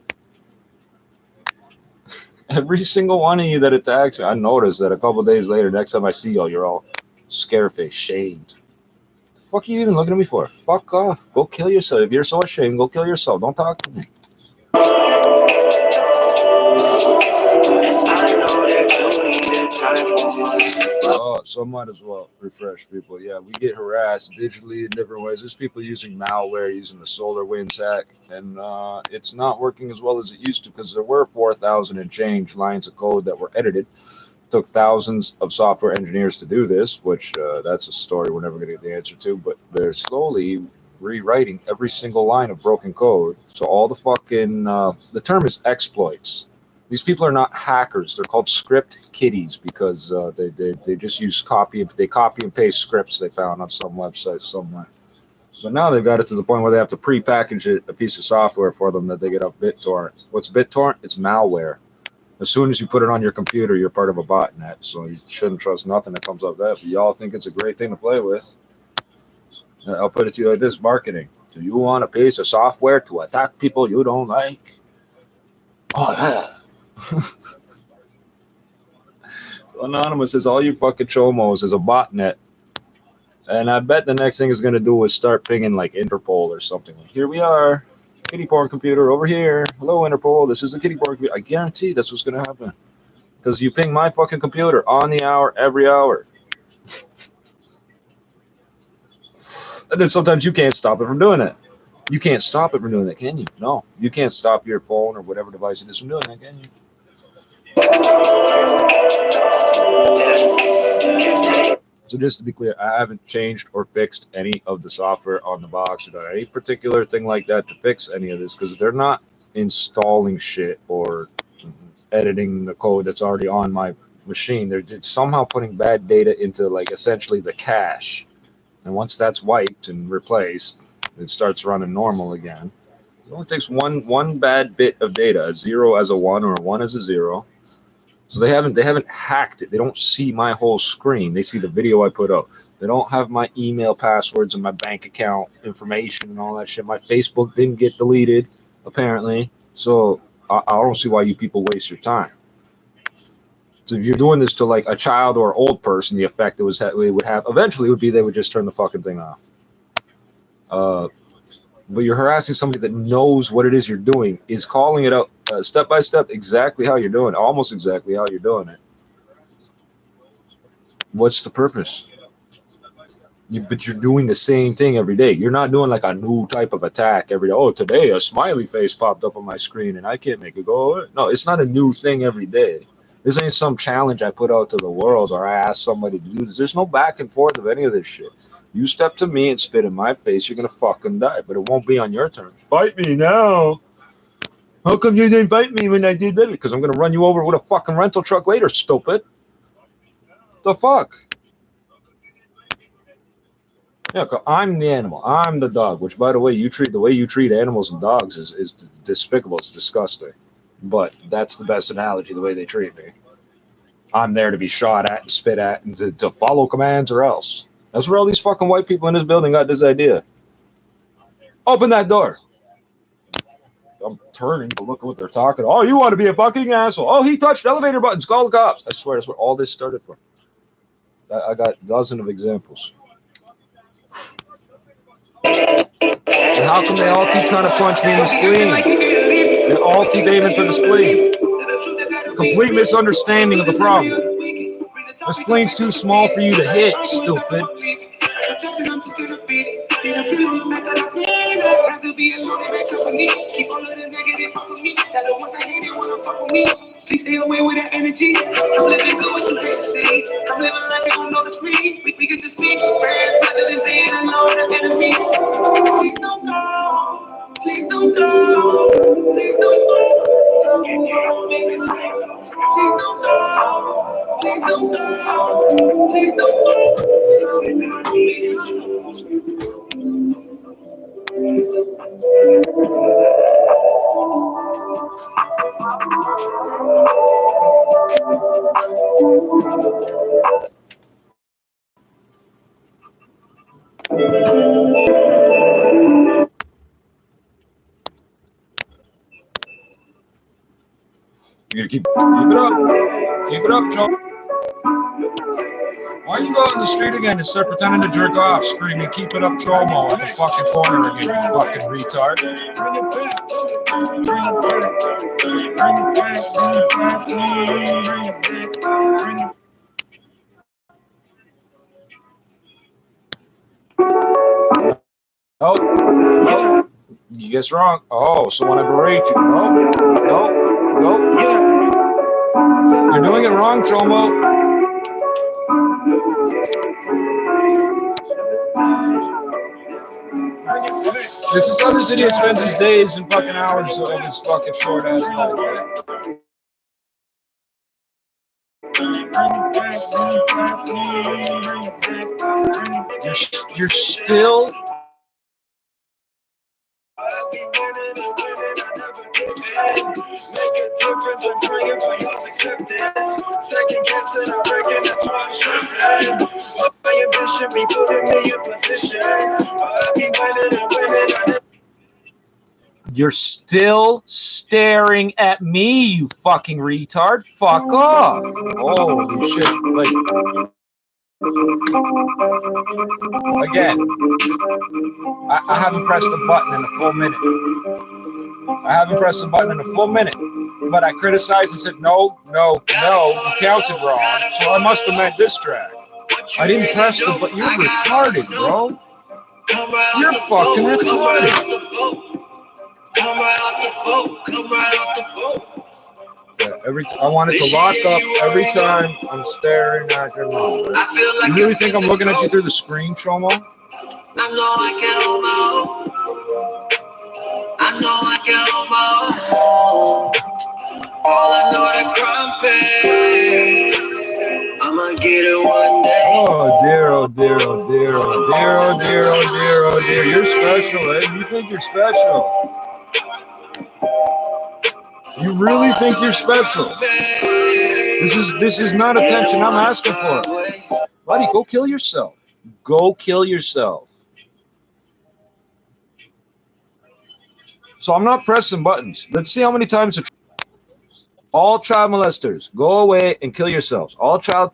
Every single one of you that attacks me, I noticed that a couple days later, next time I see y'all, you're all scarefaced, shamed. Fuck you even looking at me for? Fuck off. Go kill yourself. If you're so ashamed, go kill yourself. Don't talk to me. So I might as well refresh people. Yeah, we get harassed digitally in different ways. There's people using malware, using the SolarWinds hack, and it's not working as well as it used to because there were 4,000 and change lines of code that were edited. It took thousands of software engineers to do this, which that's a story we're never going to get the answer to, but they're slowly rewriting every single line of broken code. So all the fucking, the term is exploits. These people are not hackers. They're called script kiddies because they just use copy and paste scripts they found on some website somewhere. But now they've got it to the point where they have to pre-package a piece of software for them that they get off BitTorrent. What's BitTorrent? It's malware. As soon as you put it on your computer, you're part of a botnet, so you shouldn't trust nothing that comes up that. But y'all think it's a great thing to play with. I'll put it to you like this: marketing. Do you want a piece of software to attack people you don't like? Oh yeah. So Anonymous says all you fucking chomos is a botnet, and I bet the next thing it's gonna do is start pinging like Interpol or something. Like, here we are, kitty porn computer over here. Hello Interpol, this is the kitty porn computer. I guarantee that's what's gonna happen because you ping my fucking computer on the hour, every hour, and then sometimes you can't stop it from doing it. You can't stop it from doing that, can you? No, you can't stop your phone or whatever device it is from doing that, can you? So just to be clear, I haven't changed or fixed any of the software on the box or done any particular thing like that to fix any of this because they're not installing shit or editing the code that's already on my machine. They're somehow putting bad data into like essentially the cache. And once that's wiped and replaced, it starts running normal again. It only takes one bad bit of data, a 0 as a 1 or a 1 as a 0. So they haven't hacked it. They don't see my whole screen. They see the video I put up. They don't have my email passwords and my bank account information and all that shit. My Facebook didn't get deleted, apparently. So I don't see why you people waste your time. So if you're doing this to like a child or an old person, the effect it would have eventually would be they would just turn the fucking thing off. But you're harassing somebody that knows what it is you're doing, is calling it out step by step exactly how you're doing it, almost exactly how you're doing it. What's the purpose? But you're doing the same thing every day. You're not doing like a new type of attack every day. Oh, today a smiley face popped up on my screen and I can't make it go away. No, it's not a new thing every day. This ain't some challenge I put out to the world or I ask somebody to do this. There's no back and forth of any of this shit. You step to me and spit in my face, you're going to fucking die. But it won't be on your terms. Bite me now. How come you didn't bite me when I did that? Because I'm going to run you over with a fucking rental truck later, stupid. The fuck? Yeah, I'm the animal. I'm the dog, which, by the way, the way you treat animals and dogs is despicable. It's disgusting. But that's the best analogy, the way they treat me. I'm there to be shot at and spit at and to follow commands or else. That's where all these fucking white people in this building got this idea. Open that door. I'm turning to look at what they're talking. Oh, you want to be a fucking asshole. Oh, he touched elevator buttons. Call the cops. I swear that's where all this started from. I got a dozen of examples. And how come they all keep trying to punch me in the spleen? They all keep aiming for the spleen. Complete misunderstanding of the problem. The spleen's too small for you to hit, stupid. Please stay away with that energy. I'm living good with some crazy. I'm living like they don't notice me. We can just be friends rather than being alone as enemies. Please don't go. Please don't go. Please don't go. Please don't go. Please don't go. Please don't You gotta keep it up. Keep it up, Joe. Why don't you go out in the street again and start pretending to jerk off, screaming, keep it up, Tromo, at the fucking corner again, you fucking retard. Oh, no, you guessed wrong. Oh, so when I berate you, no, you're doing it wrong, Tromo. This is how this idiot spends his days and fucking hours of his fucking short ass life. You're still. You're still staring at me, you fucking retard. Fuck off. Holy shit. Like, again, I haven't pressed the button in a full minute. But I criticized and said, no, you counted wrong. So I must have meant this track. I didn't press the button. You're retarded, bro. You're fucking retarded. Yeah, I want it to lock up every time I'm staring at your mouth. You really think I'm looking at you through the screen, Tromo? I'ma get it one day. Oh dear. You're special, eh? You think you're special. You really think you're special. This is not attention I'm asking for. Buddy, go kill yourself. Go kill yourself. So I'm not pressing buttons. Let's see how many times all child molesters, go away and kill yourselves. All child